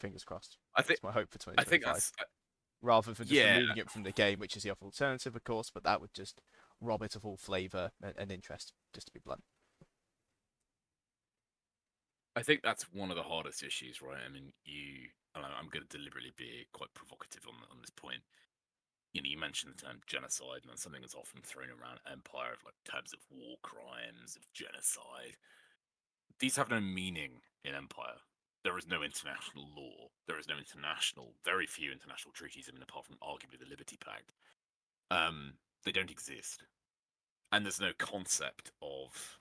Fingers crossed. I think It's my hope for I think 2025. that's Rather than just yeah. removing it from the game, which is the other alternative, of course, but that would just rob it of all flavour and interest, just to be blunt. I think that's one of the hardest issues, right? I mean, and I'm going to deliberately be quite provocative on this point. You mentioned the term genocide, and that's something that's often thrown around Empire of like terms of war crimes, of genocide. These have no meaning in Empire. There is no international law. There is no very few international treaties, I mean, apart from arguably the Liberty Pact. They don't exist, and there's no concept of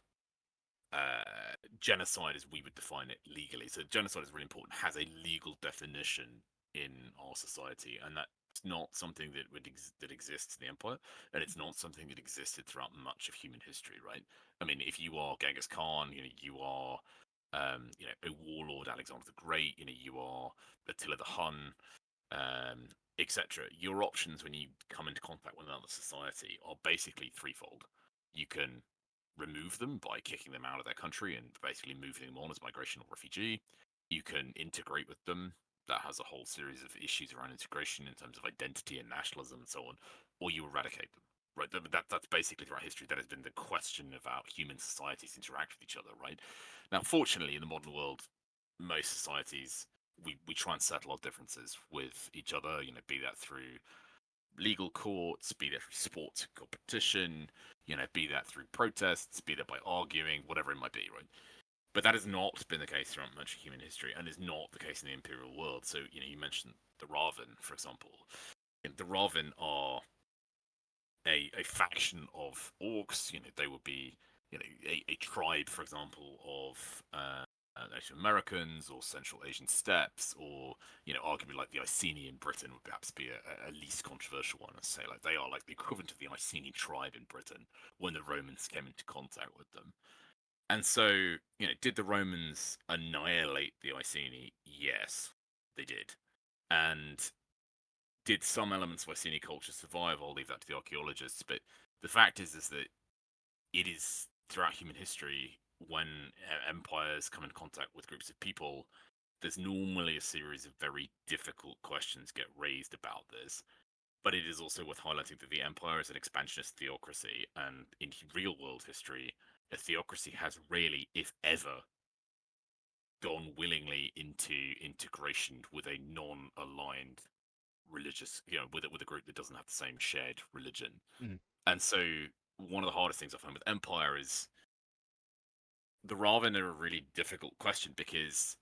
genocide as we would define it legally. So genocide is really important. Has a legal definition in our society, and that's not something that exists in the empire, and it's not something that existed throughout much of human history, right? I mean, if you are Genghis Khan, you are a warlord, Alexander the Great, you are Attila the Hun, etc. Your options when you come into contact with another society are basically threefold. You can remove them by kicking them out of their country and basically moving them on as migration or refugee. You can integrate with them. That has a whole series of issues around integration in terms of identity and nationalism and so on. Or you eradicate them. Right, that's basically throughout history. That has been the question about human societies interact with each other. Right now, fortunately, in the modern world, most societies we try and settle our differences with each other. Be that through legal courts, be that through sports competition, be that through protests, be that by arguing, whatever it might be, right? But that has not been the case throughout much of human history, and is not the case in the Imperial world. So, you mentioned the Raven, for example. The Raven are a faction of orcs. They would be, a tribe, for example, of Native Americans or Central Asian steppes, or arguably like the Iceni in Britain would perhaps be a least controversial one. To say like they are like the equivalent of the Iceni tribe in Britain when the Romans came into contact with them. And so, did the Romans annihilate the Iceni? Yes, they did. And did some elements of Iceni culture survive? I'll leave that to the archaeologists. But the fact is that it is throughout human history when empires come in contact with groups of people, there's normally a series of very difficult questions get raised about this. But it is also worth highlighting that the empire is an expansionist theocracy, and in real world history, a theocracy has rarely, if ever, gone willingly into integration with a non-aligned religious, with a group that doesn't have the same shared religion. Mm. And so, one of the hardest things I find with empire is the Raven are a really difficult question because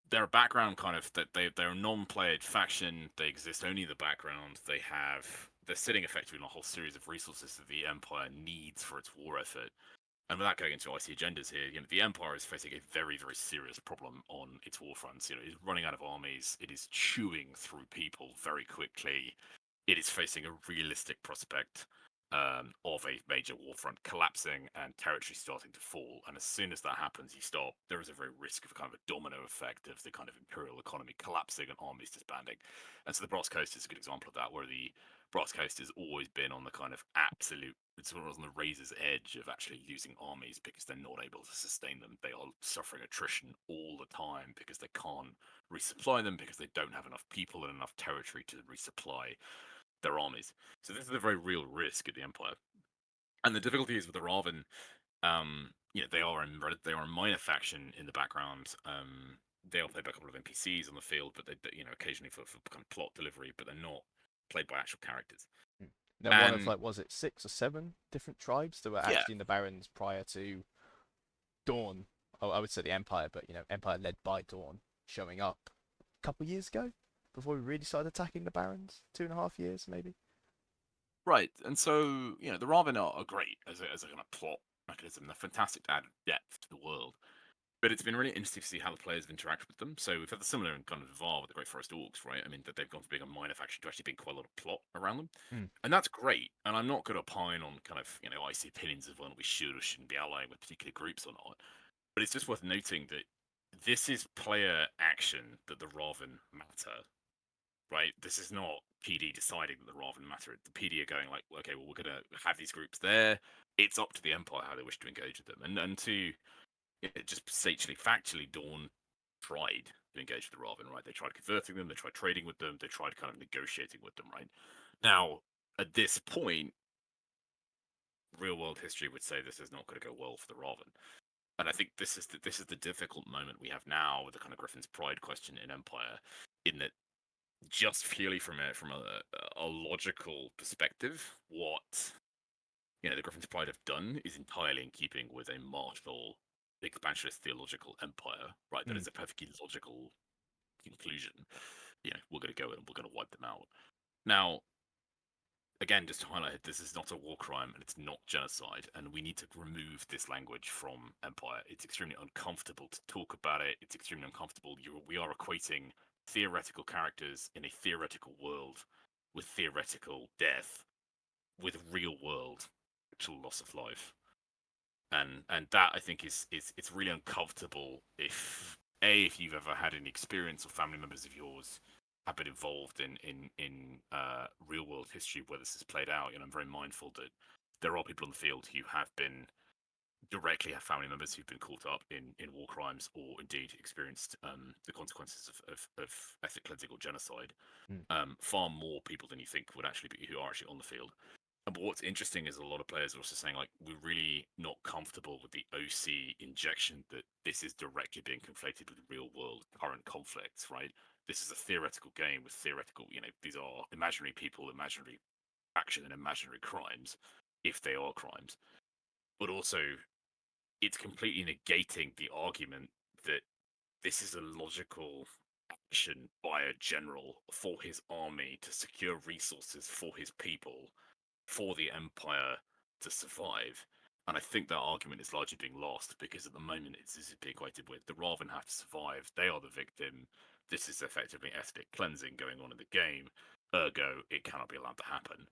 they're a background kind of that they're a non-played faction. They exist only in the background. They're sitting effectively on a whole series of resources that the Empire needs for its war effort. And without going into IC agendas here, the Empire is facing a very, very serious problem on its war fronts. It's running out of armies. It is chewing through people very quickly. It is facing a realistic prospect of a major war front collapsing and territory starting to fall. And as soon as that happens, there is a very risk of kind of a domino effect of the kind of imperial economy collapsing and armies disbanding. And so the Brass Coast is a good example of that, where the Brass Coast has always been on the kind of absolute, it's sort of on the razor's edge of actually losing armies because they're not able to sustain them. They are suffering attrition all the time because they can't resupply them, because they don't have enough people and enough territory to resupply their armies. So this is a very real risk at the Empire. And the difficulty is with the Raven, they are a minor faction in the background. They are played by a couple of NPCs on the field, but occasionally for kind of plot delivery, but they're not played by actual characters. Mm. They're one of And like, was it 6 or 7 different tribes that were yeah, actually in the Barrens prior to Dawn? Oh, I would say the Empire, but Empire led by Dawn showing up a couple years ago before we really started attacking the Barrens. 2.5 years, maybe. right. And so the Raven are great as a kind of plot mechanism. They're fantastic to add depth to the world. But it's been really interesting to see how the players have interacted with them. So we've had the similar in kind of VAR with the Great Forest Orcs, right? I mean, that they've gone from being a minor faction to actually being quite a lot of plot around them. Mm. And that's great. And I'm not going to opine on kind of, icy opinions of whether we should or shouldn't be allying with particular groups or not. But it's just worth noting that this is player action that the Raven matter, right? This is not PD deciding that the Raven matter. The PD are going like, okay, well, we're going to have these groups there. It's up to the Empire how they wish to engage with them. And to just sagely, factually, Dawn tried to engage with the Raven, right? They tried converting them, they tried trading with them, they tried kind of negotiating with them, right? Now, at this point, real world history would say this is not going to go well for the Raven. And I think this is the difficult moment we have now with the kind of Griffin's Pride question in Empire, in that just purely from a logical perspective, what the Griffin's Pride have done is entirely in keeping with a martial, expansionist theological empire, right? That Mm. is a perfectly logical conclusion. We're going to go and we're going to wipe them out. Now, again, just to highlight, this is not a war crime and it's not genocide, and we need to remove this language from Empire. It's extremely uncomfortable to talk about it. It's extremely uncomfortable. We are equating theoretical characters in a theoretical world with theoretical death with real world actual loss of life, and that I think is it's really uncomfortable if you've ever had any experience or family members of yours have been involved in real world history where this has played out. I'm very mindful that there are people on the field who directly have family members who've been caught up in war crimes or indeed experienced the consequences of ethnic cleansing or genocide. Mm. Far more people than you think would actually be who are actually on the field. But what's interesting is a lot of players are also saying, like, we're really not comfortable with the OC injection that this is directly being conflated with real world current conflicts, right? This is a theoretical game with theoretical, these are imaginary people, imaginary action, and imaginary crimes, if they are crimes. But also, it's completely negating the argument that this is a logical action by a general for his army to secure resources for his people for the Empire to survive. And I think that argument is largely being lost because at the moment it's being equated with the Raven have to survive. They are the victim. This is effectively ethnic cleansing going on in the game. Ergo, it cannot be allowed to happen.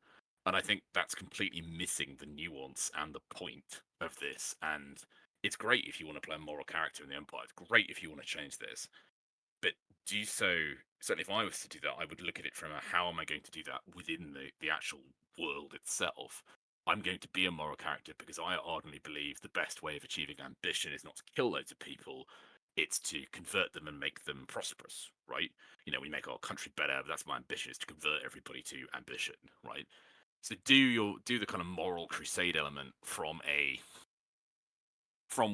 And I think that's completely missing the nuance and the point of this. And it's great if you want to play a moral character in the Empire. It's great if you want to change this. But do so, certainly if I was to do that, I would look at it from a how am I going to do that within the actual world itself. I'm going to be a moral character because I ardently believe the best way of achieving ambition is not to kill loads of people, it's to convert them and make them prosperous, right? We make our country better, but that's my ambition, is to convert everybody to ambition, right? So do the kind of moral crusade element from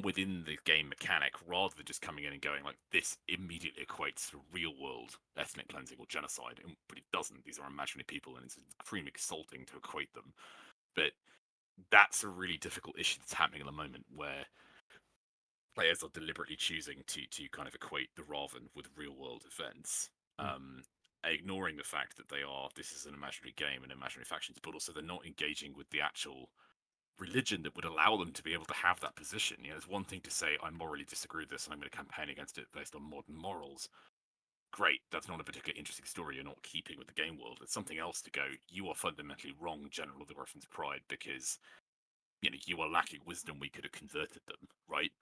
within the game mechanic rather than just coming in and going like this immediately equates to real world ethnic cleansing or genocide, but it doesn't. These are imaginary people and it's extremely insulting to equate them. But that's a really difficult issue that's happening at the moment where players are deliberately choosing to kind of equate the Raven with real world events, Mm. ignoring the fact that this is an imaginary game and imaginary factions, but also they're not engaging with the actual religion that would allow them to be able to have that position. There's one thing to say, I morally disagree with this and I'm going to campaign against it based on modern morals. Great, that's not a particularly interesting story. You're not keeping with the game world. It's something else to go, you are fundamentally wrong, General of the Griffin's Pride, because you are lacking wisdom. We could have converted them, right?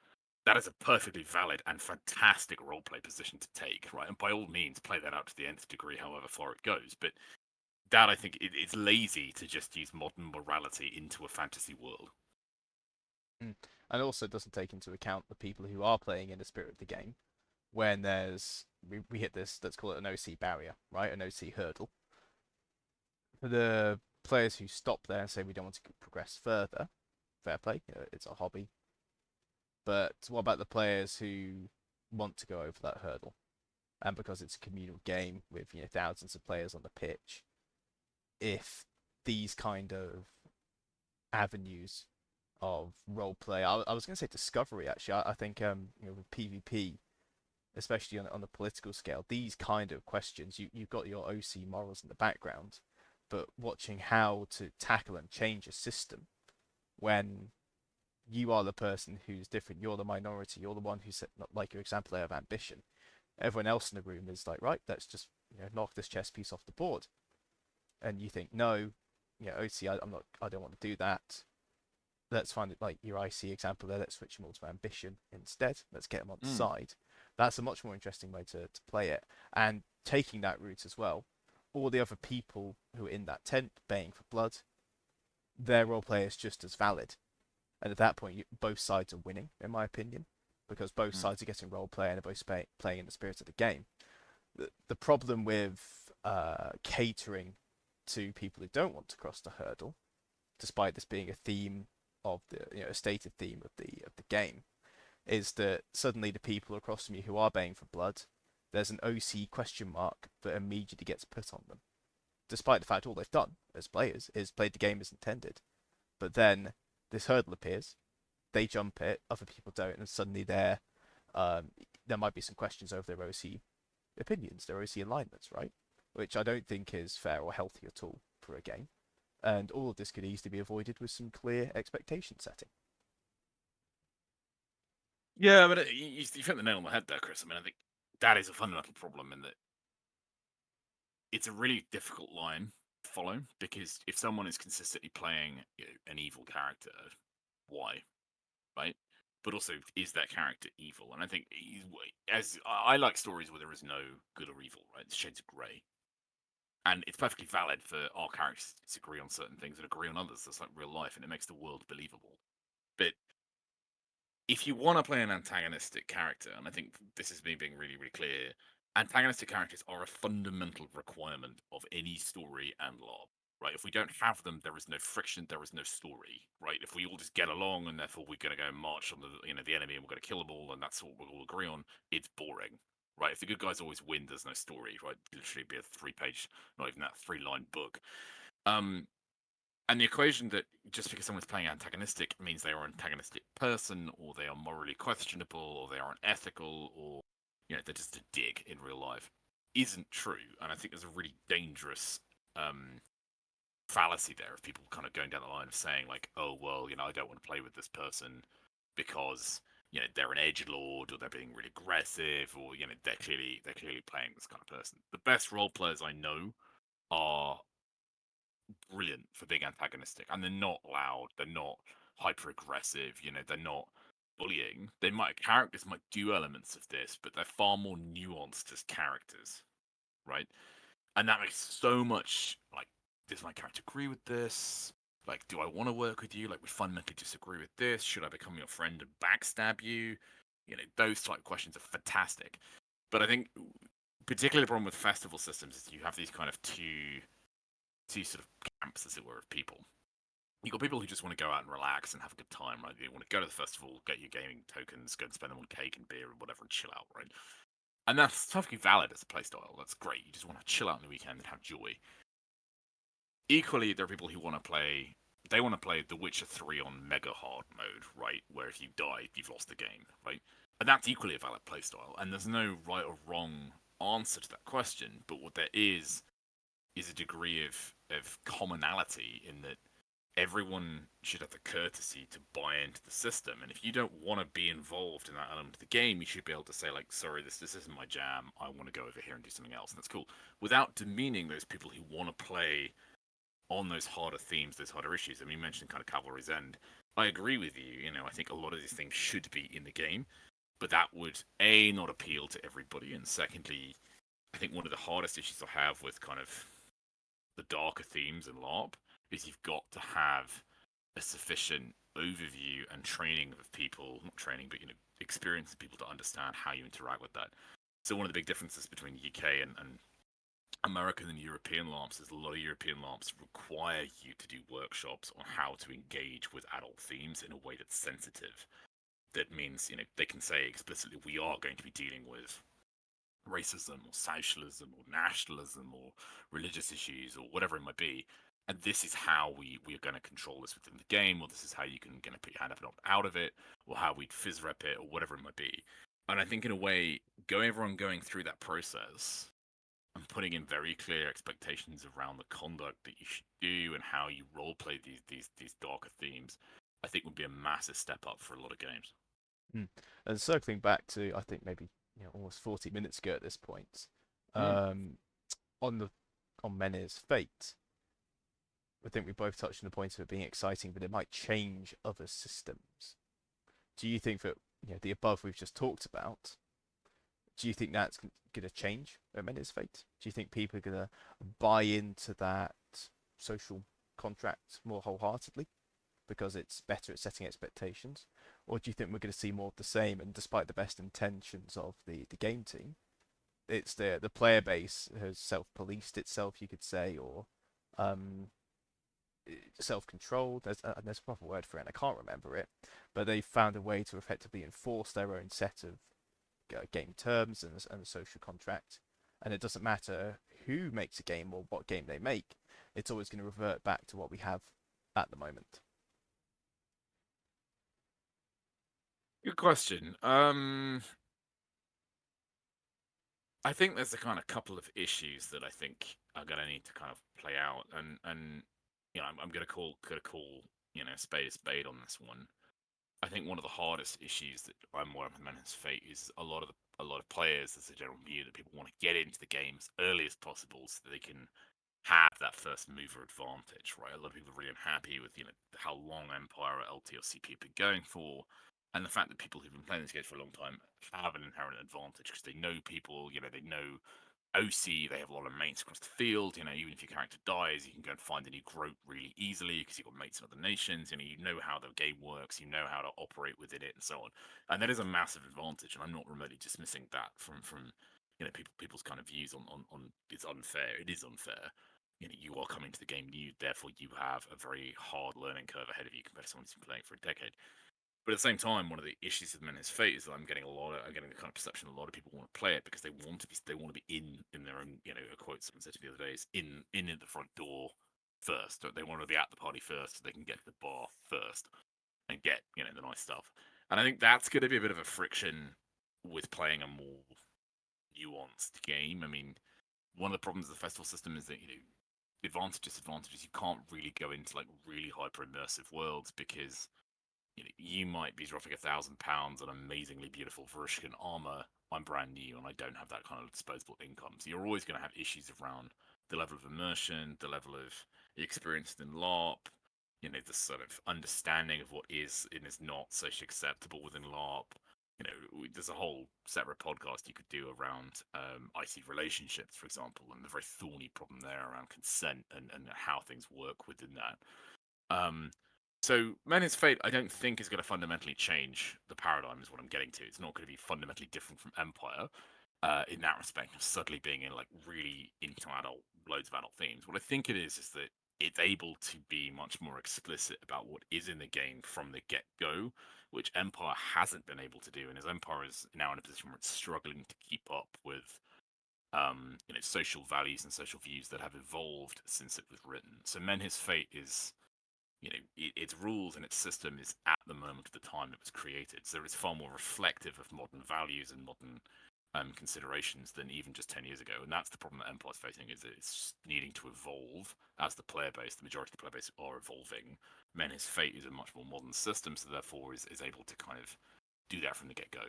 That is a perfectly valid and fantastic roleplay position to take, right? And by all means, play that out to the nth degree, however far it goes. But that I think it's lazy to just use modern morality into a fantasy world. Mm. And also doesn't take into account the people who are playing in the spirit of the game. When we hit this, let's call it an OC barrier, right? An OC hurdle. For the players who stop there and say we don't want to progress further, fair play. It's a hobby. But what about the players who want to go over that hurdle? And because it's a communal game with thousands of players on the pitch, if these kind of avenues of role play, I was going to say discovery actually. I think with PvP, especially on the political scale, these kind of questions, you've got your OC morals in the background, but watching how to tackle and change a system when you are the person who's different, you're the minority, you're the one who's not like your example there of ambition. Everyone else in the room is like, right, let's just knock this chess piece off the board, and you think, no, OC, I'm not, I don't want to do that. Let's find it like your IC example there. Let's switch them all to ambition instead. Let's get them on the Mm. side. That's a much more interesting way to play it. And taking that route as well, all the other people who are in that tent baying for blood, their role play is just as valid. And at that point, both sides are winning, in my opinion, because both Mm. sides are getting role play and they're both playing in the spirit of the game. The problem with catering to people who don't want to cross the hurdle, despite this being a theme of the a stated theme of the game, is that suddenly the people across from you who are baying for blood, there's an OC question mark that immediately gets put on them, despite the fact all they've done as players is played the game as intended. But then this hurdle appears, they jump it, other people don't, and suddenly there might be some questions over their OC opinions, their OC alignments, right? Which I don't think is fair or healthy at all for a game. And all of this could easily be avoided with some clear expectation setting. Yeah, but you hit the nail on the head there, Chris. I mean, I think that is a fundamental problem in that it's a really difficult line to follow because if someone is consistently playing an evil character, why, right? But also, is that character evil? And I think, as I like stories where there is no good or evil, right? The shades of grey, and it's perfectly valid for our characters to disagree on certain things and agree on others. That's like real life, and it makes the world believable. But if you want to play an antagonistic character, and I think this is me being really, really clear, antagonistic characters are a fundamental requirement of any story and lore. Right? If we don't have them, there is no friction, there is no story. Right? If we all just get along and therefore we're going to go march on the enemy and we're going to kill them all and that's what we'll all agree on, it's boring. Right? If the good guys always win, there's no story. Right? Literally be a 3-page, not even that 3-line book. Um, and the equation that just because someone's playing antagonistic means they are an antagonistic person, or they are morally questionable, or they are unethical, or they're just a dick in real life, isn't true. And I think there's a really dangerous fallacy there of people kind of going down the line of saying like, oh well, I don't want to play with this person because they're an edge lord, or they're being really aggressive, or they're clearly playing this kind of person. The best role players I know are brilliant for being antagonistic, and they're not loud, they're not hyper aggressive, they're not bullying. Characters might do elements of this, but they're far more nuanced as characters, right? And that makes so much like, does my character agree with this? Like, do I want to work with you? Like, we fundamentally disagree with this. Should I become your friend and backstab you? Those type of questions are fantastic. But I think particularly the problem with festival systems is you have these kind of two sort of camps, as it were, of people. You've got people who just want to go out and relax and have a good time, right? They want to go to the festival, get your gaming tokens, go and spend them on cake and beer and whatever, and chill out, right? And that's perfectly valid as a playstyle. That's great. You just want to chill out on the weekend and have joy. Equally, there are people who want to play. They want to play The Witcher 3 on mega hard mode, right? Where if you die, you've lost the game, right? And that's equally a valid playstyle. And there's no right or wrong answer to that question. But what there is a degree of commonality in that everyone should have the courtesy to buy into the system. And if you don't want to be involved in that element of the game, you should be able to say, like, sorry, this isn't my jam. I want to go over here and do something else. And that's cool. Without demeaning those people who want to play on those harder themes, those harder issues. I mean, you mentioned kind of Cavalry's End. I agree with you. I think a lot of these things should be in the game, but that would, A, not appeal to everybody. And secondly, I think one of the hardest issues I have with kind of the darker themes in LARP is you've got to have a sufficient overview and training of people, not training, but experience of people to understand how you interact with that. So one of the big differences between UK and American and European LARPs is a lot of European LARPs require you to do workshops on how to engage with adult themes in a way that's sensitive. that means they can say explicitly we are going to be dealing with racism or socialism or nationalism or religious issues or whatever it might be. And this is how we are going to control this within the game, or this is how you can going to put your hand up and opt out of it, or how we'd fizz rep it, or whatever it might be. And I think in a way, everyone going through that process and putting in very clear expectations around the conduct that you should do and how you roleplay these darker themes, I think would be a massive step up for a lot of games. Mm. And circling back to, I think maybe almost 40 minutes ago at this point, Mm. um, on the on Menhirs Fate, I think we both touched on the point of it being exciting, but it might change other systems. Do you think that the above we've just talked about? Do you think that's going to change at Menhirs Fate? Do you think people are going to buy into that social contract more wholeheartedly because it's better at setting expectations? Or do you think we're going to see more of the same? And despite the best intentions of the game team, it's the player base has self-policed itself, you could say, or um, self-controlled. There's a proper word for it, and I can't remember it, but they found a way to effectively enforce their own set of game terms and a social contract. And it doesn't matter who makes a game or what game they make; it's always going to revert back to what we have at the moment. Good question. I think there's a kind of couple of issues that I think are going to need to kind of play out, and I'm going to call spade a spade on this one. I think one of the hardest issues that I'm aware of with Men's Fate is a lot of players. There's a general view that people want to get into the game as early as possible so that they can have that first mover advantage, right? A lot of people are really unhappy with how long Empire or LT or CP have been going for, and the fact that people who've been playing this game for a long time have an inherent advantage because they know people, they know OC, they have a lot of mates across the field. Even if your character dies, you can go and find a new group really easily because you've got mates in other nations. You know how the game works, you know how to operate within it, and so on. And that is a massive advantage. And I'm not remotely dismissing that from people's kind of views on it's unfair. It is unfair. You are coming to the game new, therefore you have a very hard learning curve ahead of you compared to someone who's been playing for a decade. But at the same time, one of the issues with Men's Fate is that I'm getting the kind of perception a lot of people want to play it because they want to be in their own, a quote someone said to me the other day is in at the front door first. They want to be at the party first so they can get to the bar first and get, the nice stuff. And I think that's going to be a bit of a friction with playing a more nuanced game. I mean, one of the problems of the festival system is that, disadvantages, you can't really go into like really hyper immersive worlds because you might be dropping £1,000 on amazingly beautiful Varushkan armor. I'm brand new and I don't have that kind of disposable income. So you're always going to have issues around the level of immersion, the level of experience in LARP, the sort of understanding of what is and is not socially acceptable within LARP. There's a whole separate podcast you could do around IC relationships, for example, and the very thorny problem there around consent and how things work within that. So Men's Fate, I don't think is going to fundamentally change the paradigm. Is what I'm getting to. It's not going to be fundamentally different from Empire in that respect of suddenly being in like really into loads of adult themes. What I think it is that it's able to be much more explicit about what is in the game from the get-go, which Empire hasn't been able to do, and as Empire is now in a position where it's struggling to keep up with social values and social views that have evolved since it was written. So Men's Fate is its rules and its system is at the moment of the time it was created. So it's far more reflective of modern values and modern considerations than even just 10 years ago. And that's the problem that Empire's facing, is it's needing to evolve as the player base, the majority of the player base are evolving. Men's Fate is a much more modern system, so therefore is able to kind of do that from the get-go.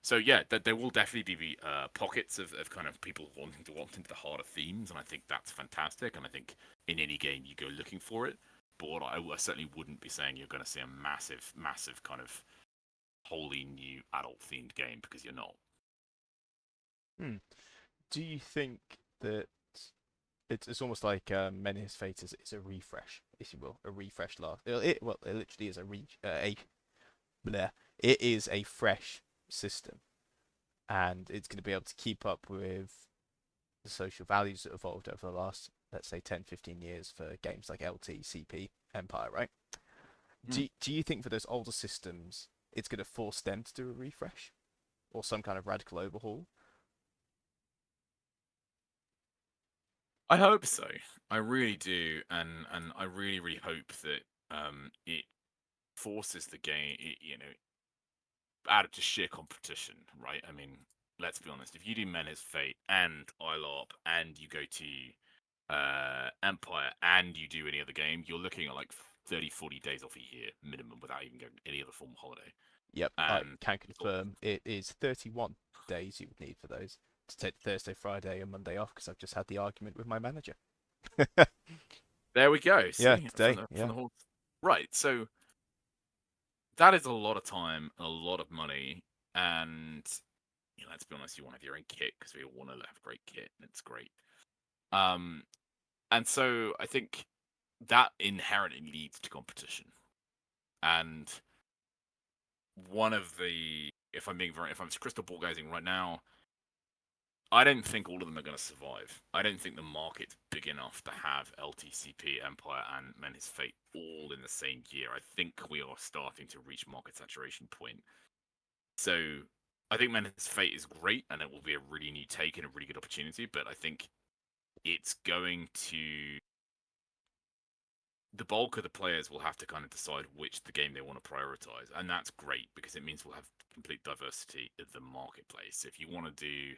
So yeah, there will definitely be pockets of kind of people wanting into the harder themes, and I think that's fantastic. And I think in any game you go looking for it. But I certainly wouldn't be saying you're going to see a massive, massive kind of wholly new adult themed game because you're not. Hmm. Do you think that it's almost like Menhirs Fate is a refresh, if you will, a refresh last. It literally is it is a fresh system, and it's going to be able to keep up with the social values that evolved over the last, let's say, 10, 15 years for games like LT, CP, Empire, right? Hmm. Do you think for those older systems it's going to force them to do a refresh or some kind of radical overhaul. I hope so. I really do, and I really hope that it forces the game, out of just sheer competition, right? I mean, let's be honest. If you do Menhirs Fate and ILOP and you go to Empire and you do any other game, you're looking at like 30, 40 days off a year minimum without even going any other form of holiday. Yep, I And can confirm it is 31 days you would need for those to take Thursday, Friday, and Monday off because I've just had the argument with my manager. there we go. Yeah, See, today. from Yeah. the horse. Right. So that is a lot of time, a lot of money, and let's be honest, you want to have your own kit because we all want to have great kit, and it's great. Um, and so I think that inherently leads to competition. And one of the, if I'm crystal ball gazing right now, I don't think all of them are going to survive. I don't think the market's big enough to have LTCP, Empire, and Menhirs Fate all in the same year. I think we are starting to reach market saturation point. So I think Menhirs Fate is great, and it will be a really new take and a really good opportunity. But I think it's going to the bulk of the players will have to kind of decide which the game they want to prioritize, and that's great because it means we'll have complete diversity of the marketplace. If you want to do,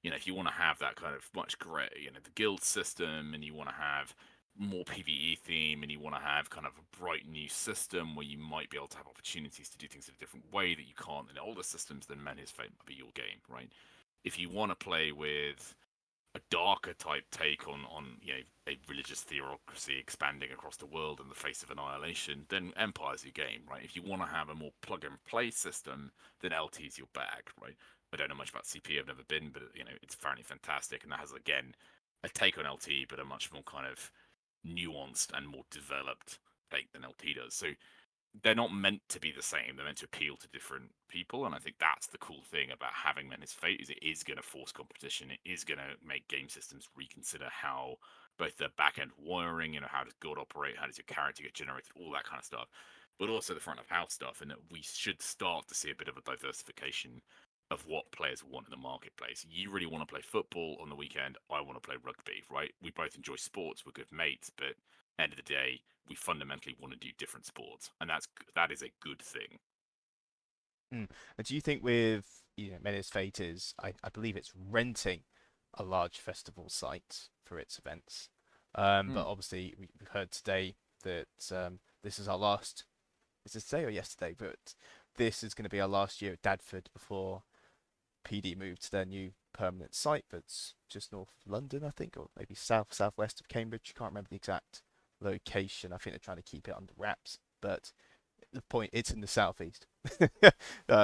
if you want to have that kind of much great, the guild system, and you want to have more PvE theme, and you want to have kind of a bright new system where you might be able to have opportunities to do things in a different way that you can't in older systems, then Menhirs Fate might be your game, right? If you want to play with a darker type take on a religious theocracy expanding across the world in the face of annihilation, then Empire's your game, right? If you want to have a more plug and play system, then LT's your bag, right? I don't know much about CP, I've never been, but it's apparently fantastic, and that has again a take on LT, but a much more kind of nuanced and more developed take than LT does. So they're not meant to be the same. They're meant to appeal to different people, and I think that's the cool thing about having Menhirs Fate is it is going to force competition. It is going to make game systems reconsider how both the back end wiring, how does God operate, how does your character get generated, all that kind of stuff, but also the front of house stuff, and that we should start to see a bit of a diversification of what players want in the marketplace. You really want to play football on the weekend. I want to play rugby, right? We both enjoy sports. We're good mates, but end of the day, we fundamentally want to do different sports, and that is a good thing. Mm. And do you think with Men's Fate is I believe it's renting a large festival site for its events, but Hmm. obviously we've heard today that this is our last. Is it today or yesterday? But this is going to be our last year at Dadford before PD moved to their new permanent site that's just north of London, I think, or maybe southwest of Cambridge. I can't remember the exact location. I think they're trying to keep it under wraps, but the point it's in the southeast,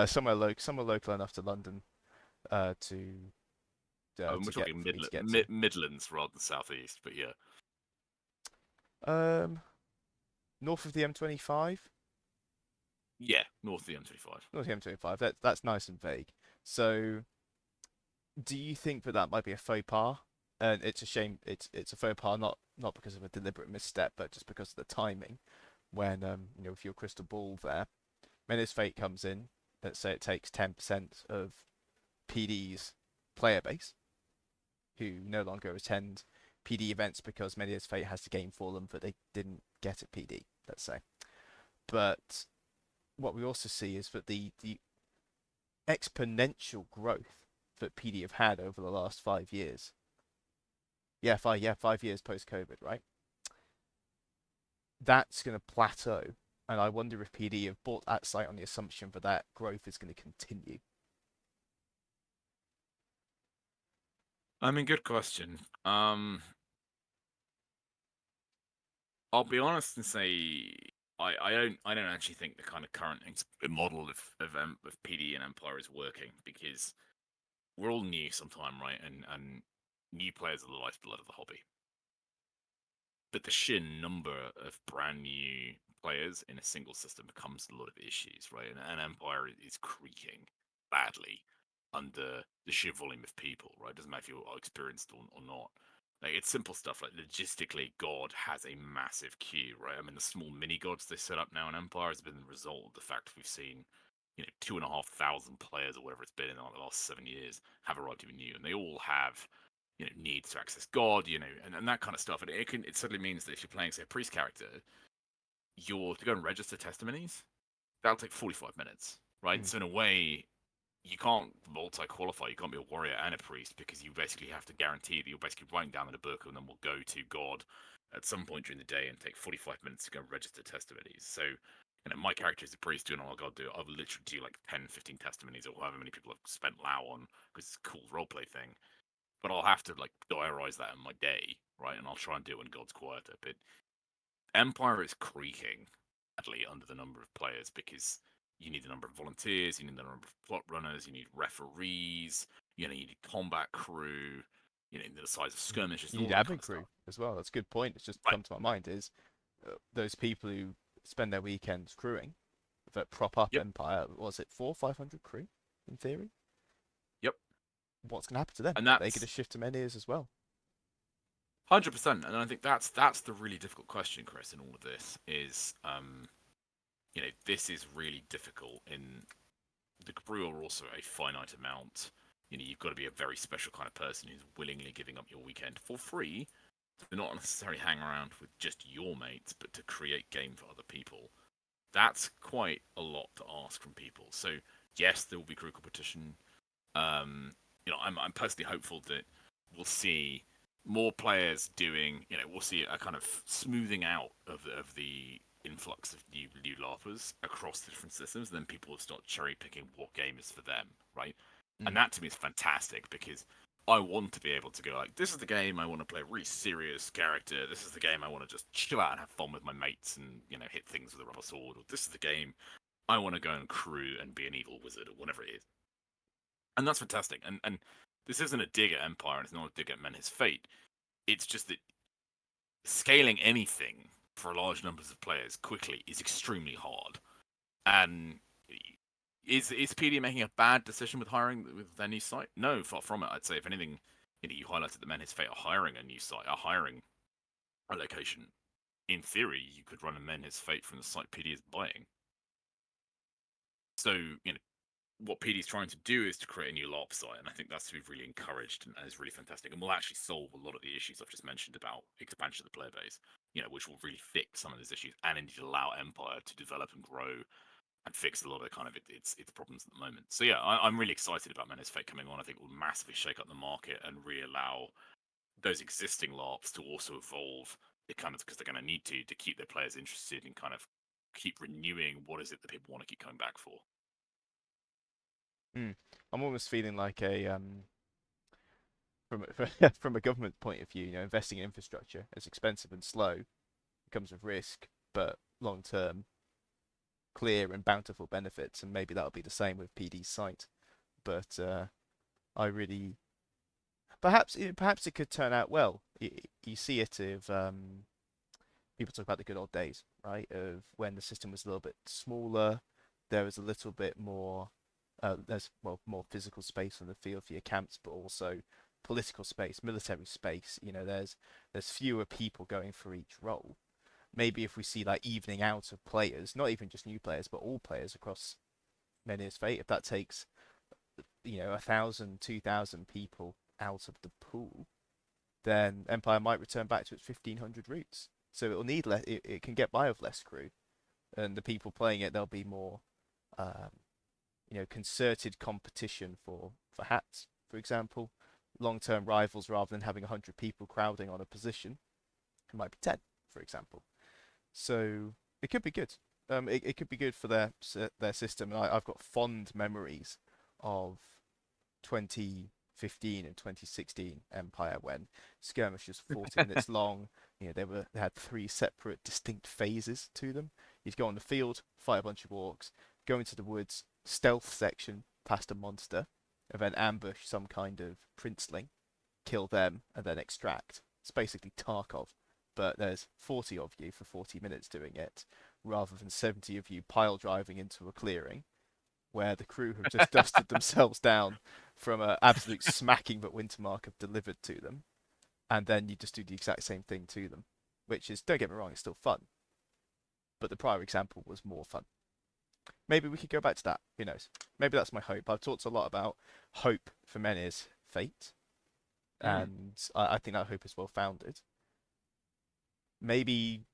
somewhere local enough to London We're to get talking for me to get to. Midlands rather than southeast, but yeah, Um, North of the M25. yeah, north of the M25. North of the M25. That's nice and vague. So, do you think that that might be a faux pas? And it's a shame. It's a faux pas not because of a deliberate misstep, but just because of the timing. When with your crystal ball there, Men's Fate comes in. Let's say it takes 10% of PD's player base, who no longer attend PD events because Menhirs Fate has the game for them that they didn't get at PD, let's say. But what we also see is that the exponential growth that PD have had over the last 5 years. Yeah, 5 years post COVID, right? That's going to plateau. And I wonder if PD have bought that site on the assumption that that growth is going to continue. I mean, good question. I'll be honest and say I don't actually think the kind of current model of PD and Empire is working because we're all new sometime, right? And new players are the lifeblood of the hobby. But the sheer number of brand new players in a single system becomes a lot of issues, right? And Empire is creaking badly under the sheer volume of people, right? Doesn't matter if you're experienced or not. Like it's simple stuff like logistically, God has a massive queue, right? I mean, the small mini gods they set up now in Empire has been the result of the fact we've seen 2,500 players or whatever it's been in the last 7 years have arrived even new, and they all have needs to access God, and that kind of stuff. And it suddenly means that if you're playing, say, a priest character, you're to go and register testimonies. That'll take 45 minutes, right? Mm. So in a way, you can't multi-qualify. You can't be a warrior and a priest because you basically have to guarantee that you're basically writing down in a book and then we'll go to God at some point during the day and take 45 minutes to go and register testimonies. So, my character is a priest doing all I got to do. I will literally do like 10, 15 testimonies or however many people I've spent LOW on because it's a cool roleplay thing. But I'll have to like diarize that in my day, right? And I'll try and do it when God's quieter. But Empire is creaking badly under the number of players because you need the number of volunteers, you need the number of plot runners, you need referees, you need combat crew, the size of skirmishes, You and all need that kind admin of crew stuff. as well. That's a good point. It's just Right. come to my mind is those people who spend their weekends crewing that prop up Yep. Empire. Was it 400-500 crew in theory? Yep. What's going to happen to them? And Are they going to that's shift to Menhirs as well? 100%. And I think that's the really difficult question, Chris, in all of this is, this is really difficult. In the crew are also a finite amount. You've got to be a very special kind of person who's willingly giving up your weekend for free to not necessarily hang around with just your mates, but to create game for other people. That's quite a lot to ask from people. So yes, there will be crew competition. I'm personally hopeful that we'll see more players doing. We'll see a kind of smoothing out of the influx of new LARPers across the different systems, and then people will start cherry picking what game is for them, right? And Mm. that to me is fantastic because I want to be able to go like, this is the game I want to play a really serious character. This is the game I want to just chill out and have fun with my mates and hit things with a rubber sword. Or this is the game I want to go and crew and be an evil wizard or whatever it is. And that's fantastic. And this isn't a dig at Empire, and it's not a dig at Menhirs Fate. It's just that scaling anything for large numbers of players quickly is extremely hard. And is PD making a bad decision with hiring with their new site? No, far from it. I'd say if anything, you highlighted that Menhirs Fate are hiring a new site, are hiring a location. In theory, you could run a Menhirs Fate from the site PD is buying. So, what PD is trying to do is to create a new LARP site, and I think that's to be really encouraged and is really fantastic, and will actually solve a lot of the issues I've just mentioned about expansion of the player base, which will really fix some of those issues and indeed allow Empire to develop and grow and fix a lot of its problems at the moment. So yeah, I'm really excited about Menhirs Fate coming on. I think it will massively shake up the market and really allow those existing LARPs to also evolve. Because they're going to need to keep their players interested and kind of keep renewing what is it that people want to keep coming back for. Mm. I'm almost feeling like from a government point of view, investing in infrastructure is expensive and slow. It comes with risk, but long term, clear and bountiful benefits, and maybe that'll be the same with PD's site. But I really, perhaps it could turn out well. You see it if people talk about the good old days, right? Of when the system was a little bit smaller, there was a little bit more. There's more physical space on the field for your camps, but also political space, military space. There's fewer people going for each role. Maybe if we see like evening out of players, not even just new players, but all players across Menhirs Fate, if that takes 1,000, 2,000 people out of the pool, then Empire might return back to its 1,500 roots. So it'll need less. It can get by with less crew, and the people playing it, there'll be more, um, concerted competition for hats, for example. Long-term rivals rather than having 100 people crowding on a position. It might be 10, for example. So it could be good. It could be good for their system. And I've got fond memories of 2015 and 2016 Empire when skirmish was 40 minutes long. They had three separate distinct phases to them. You'd go on the field, fight a bunch of orcs, go into the woods, stealth section past a monster, and then ambush some kind of princeling, kill them, and then extract. It's basically Tarkov, but there's 40 of you for 40 minutes doing it, rather than 70 of you pile driving into a clearing where the crew have just dusted themselves down from an absolute smacking that Wintermark have delivered to them, and then you just do the exact same thing to them, which is, don't get me wrong, it's still fun, but the prior example was more fun. maybe we could go back to that. Who knows? Maybe that's my hope. I've talked a lot about hope for Menhirs Fate, Mm. and I think that hope is well founded. Maybe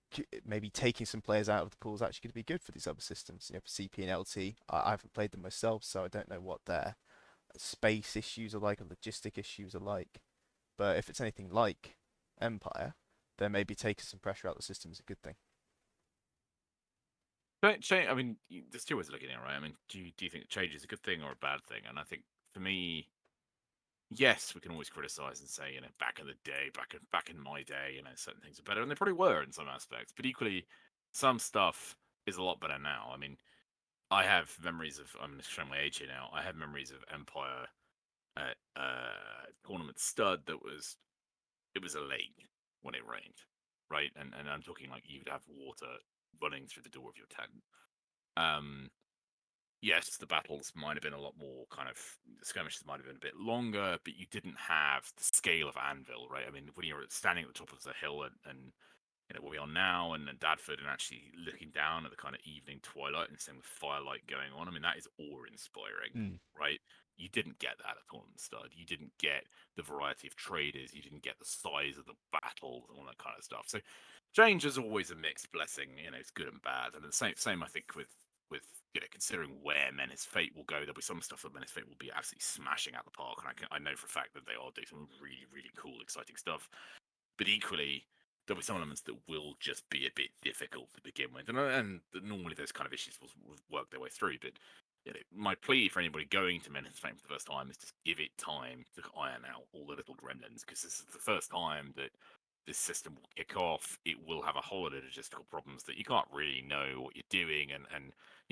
taking some players out of the pool is actually going to be good for these other systems. For CP and LT, I haven't played them myself, so I don't know what their space issues are like or logistic issues are like. But if it's anything like Empire, then maybe taking some pressure out of the system is a good thing. Change. I mean, there's two ways of looking at it, right? I mean, do you think change is a good thing or a bad thing? And I think for me, yes, we can always criticize and say, back in the day, back in my day, certain things are better, and they probably were in some aspects. But equally, some stuff is a lot better now. I mean, I have memories of. I'm going to show my age here now. I have memories of Empire at tournament stud it was a lake when it rained, right? And I'm talking like you'd have water running through the door of your tent. Um, yes, the battles might have been a lot more kind of the skirmishes might have been a bit longer, but you didn't have the scale of Anvil, right? I mean, when you're standing at the top of the hill and where we are now and Dadford and actually looking down at the kind of evening twilight and seeing the firelight going on, I mean, that is awe-inspiring, Mm. right? You didn't get that at Tournament Stud. You didn't get the variety of traders. You didn't get the size of the battles and all that kind of stuff. So change is always a mixed blessing. It's good and bad. And the same I think with considering where Men's Fate will go, there'll be some stuff that Men's Fate will be absolutely smashing out the park, and I know for a fact that they are doing some really really cool, exciting stuff. But equally, there'll be some elements that will just be a bit difficult to begin with, and normally those kind of issues will work their way through. But my plea for anybody going to Men's Fate for the first time is just give it time to iron out all the little gremlins, because this is the first time that this system will kick off. It will have a whole lot of logistical problems that you can't really know what you're doing, and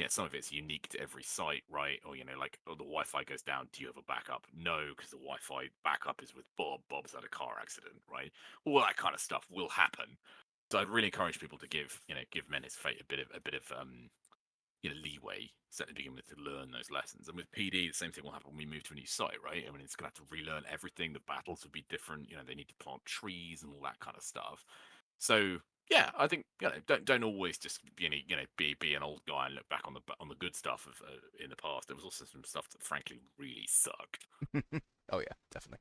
some of it's unique to every site, right? Or like, oh, the Wi-Fi goes down. Do you have a backup? No, because the Wi-Fi backup is with Bob. Bob's had a car accident, right? All that kind of stuff will happen. So I'd really encourage people to give Men His Fate a bit of leeway, certainly begin with, to learn those lessons. And with PD, the same thing will happen when we move to a new site, right? I mean, it's going to have to relearn everything. The battles will be different. They need to plant trees and all that kind of stuff. So yeah, I think don't always just be an old guy and look back on the good stuff of in the past. There was also some stuff that frankly really sucked. Oh yeah, definitely.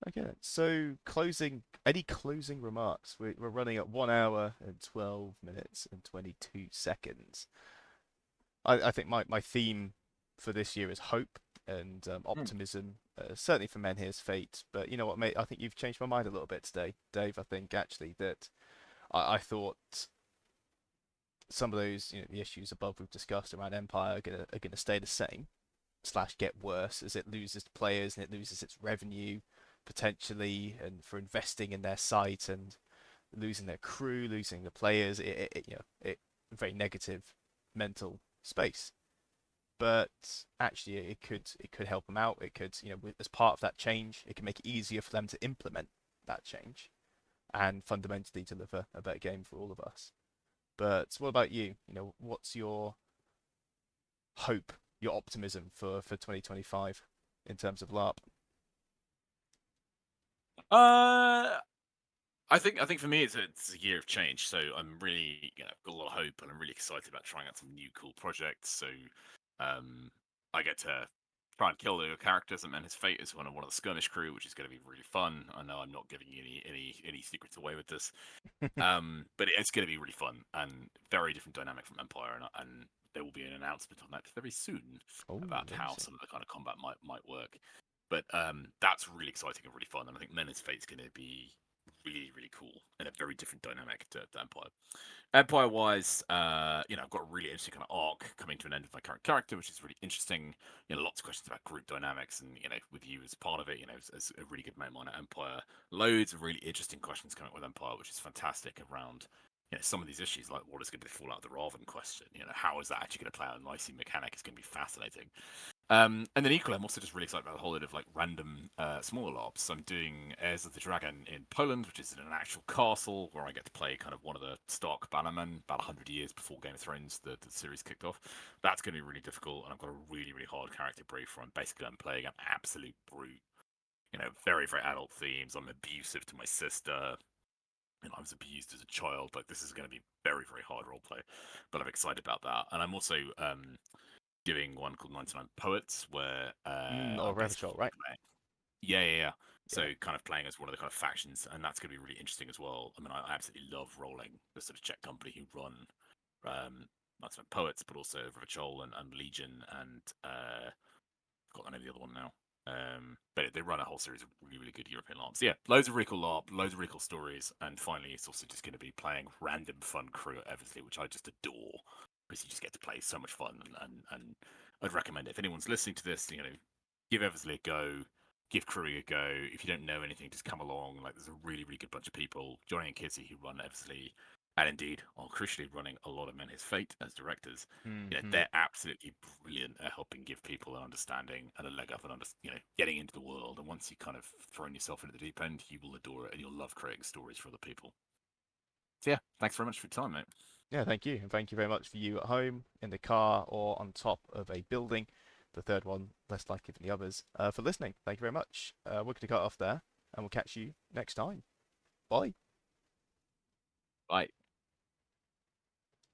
Okay, so any closing remarks? We're running at 1 hour and 12 minutes and 22 seconds. I think my theme for this year is hope and Hmm. optimism, certainly for Menhirs Fate. But you know what, mate? I think you've changed my mind a little bit today, Dave. I think actually that I thought some of those, the issues above we've discussed around Empire are gonna stay the same slash get worse as it loses players and it loses its revenue potentially, and for investing in their site and losing their crew, losing the players, it very negative mental space. But actually, it could help them out. It could, as part of that change, it can make it easier for them to implement that change and fundamentally deliver a better game for all of us. But what about you? What's your hope, your optimism for 2025 in terms of LARP? Uh, I think for me it's a year of change. So I'm really got a lot of hope, and I'm really excited about trying out some new cool projects. So um, I get to try and kill the characters, and then his fate is one of the skirmish crew, which is going to be really fun. I know I'm not giving you any secrets away with this, but it's going to be really fun and very different dynamic from Empire, and there will be an announcement on that very soon Oh, about let me how see. some of the kind of combat might work. But that's really exciting and really fun, and I think Menace Fate's going to be really really cool and a very different dynamic to Empire. Empire wise, I've got a really interesting kind of arc coming to an end with my current character, which is really interesting. Lots of questions about group dynamics, and with you as part of it, as a really good mate of mine at Empire, loads of really interesting questions coming up with Empire, which is fantastic around. Some of these issues, like what is going to fall out of the Raven question, how is that actually going to play out in Lycee mechanic, is going to be fascinating. And then equally, I'm also just really excited about the whole lot of like random smaller LARPs. So I'm doing Heirs of the Dragon in Poland, which is in an actual castle where I get to play kind of one of the Stark Bannermen about 100 years before Game of Thrones, the series kicked off. That's going to be really difficult, and I've got a really, really hard character brief where I'm playing an absolute brute. Very, very adult themes. I'm abusive to my sister. I was abused as a child. Like this is going to be very, very hard role play, but I'm excited about that. And I'm also doing one called 99 Poets, where Or I'm Revachol, basically right? playing. Yeah, yeah, yeah. Yeah. So kind of playing as one of the kind of factions, and that's going to be really interesting as well. I mean, I absolutely love rolling the sort of Czech company who run um, not so Poets, but also Revachol and Legion, and I've got the name of the other one now. But they run a whole series of really, really good European LARPs. Yeah, loads of really cool LARP, loads of really cool stories, and finally, it's also just going to be playing random fun crew at Eversley, which I just adore because you just get to play so much fun. And I'd recommend it if anyone's listening to this, give Eversley a go, give crewing a go. If you don't know anything, just come along. Like, there's a really, really good bunch of people, Johnny and Kizzy, who run Eversley, and indeed are crucially running a lot of Menhirs Fate as directors. Hmm. They're absolutely brilliant at helping give people an understanding and a leg up and getting into the world. And once you kind of thrown yourself into the deep end, you will adore it and you'll love creating stories for other people. So yeah, thanks very much for your time, mate. Yeah, thank you. And thank you very much for you at home, in the car, or on top of a building. The third one, less likely than the others, for listening. Thank you very much. We're going to cut off there, and we'll catch you next time. Bye. Bye.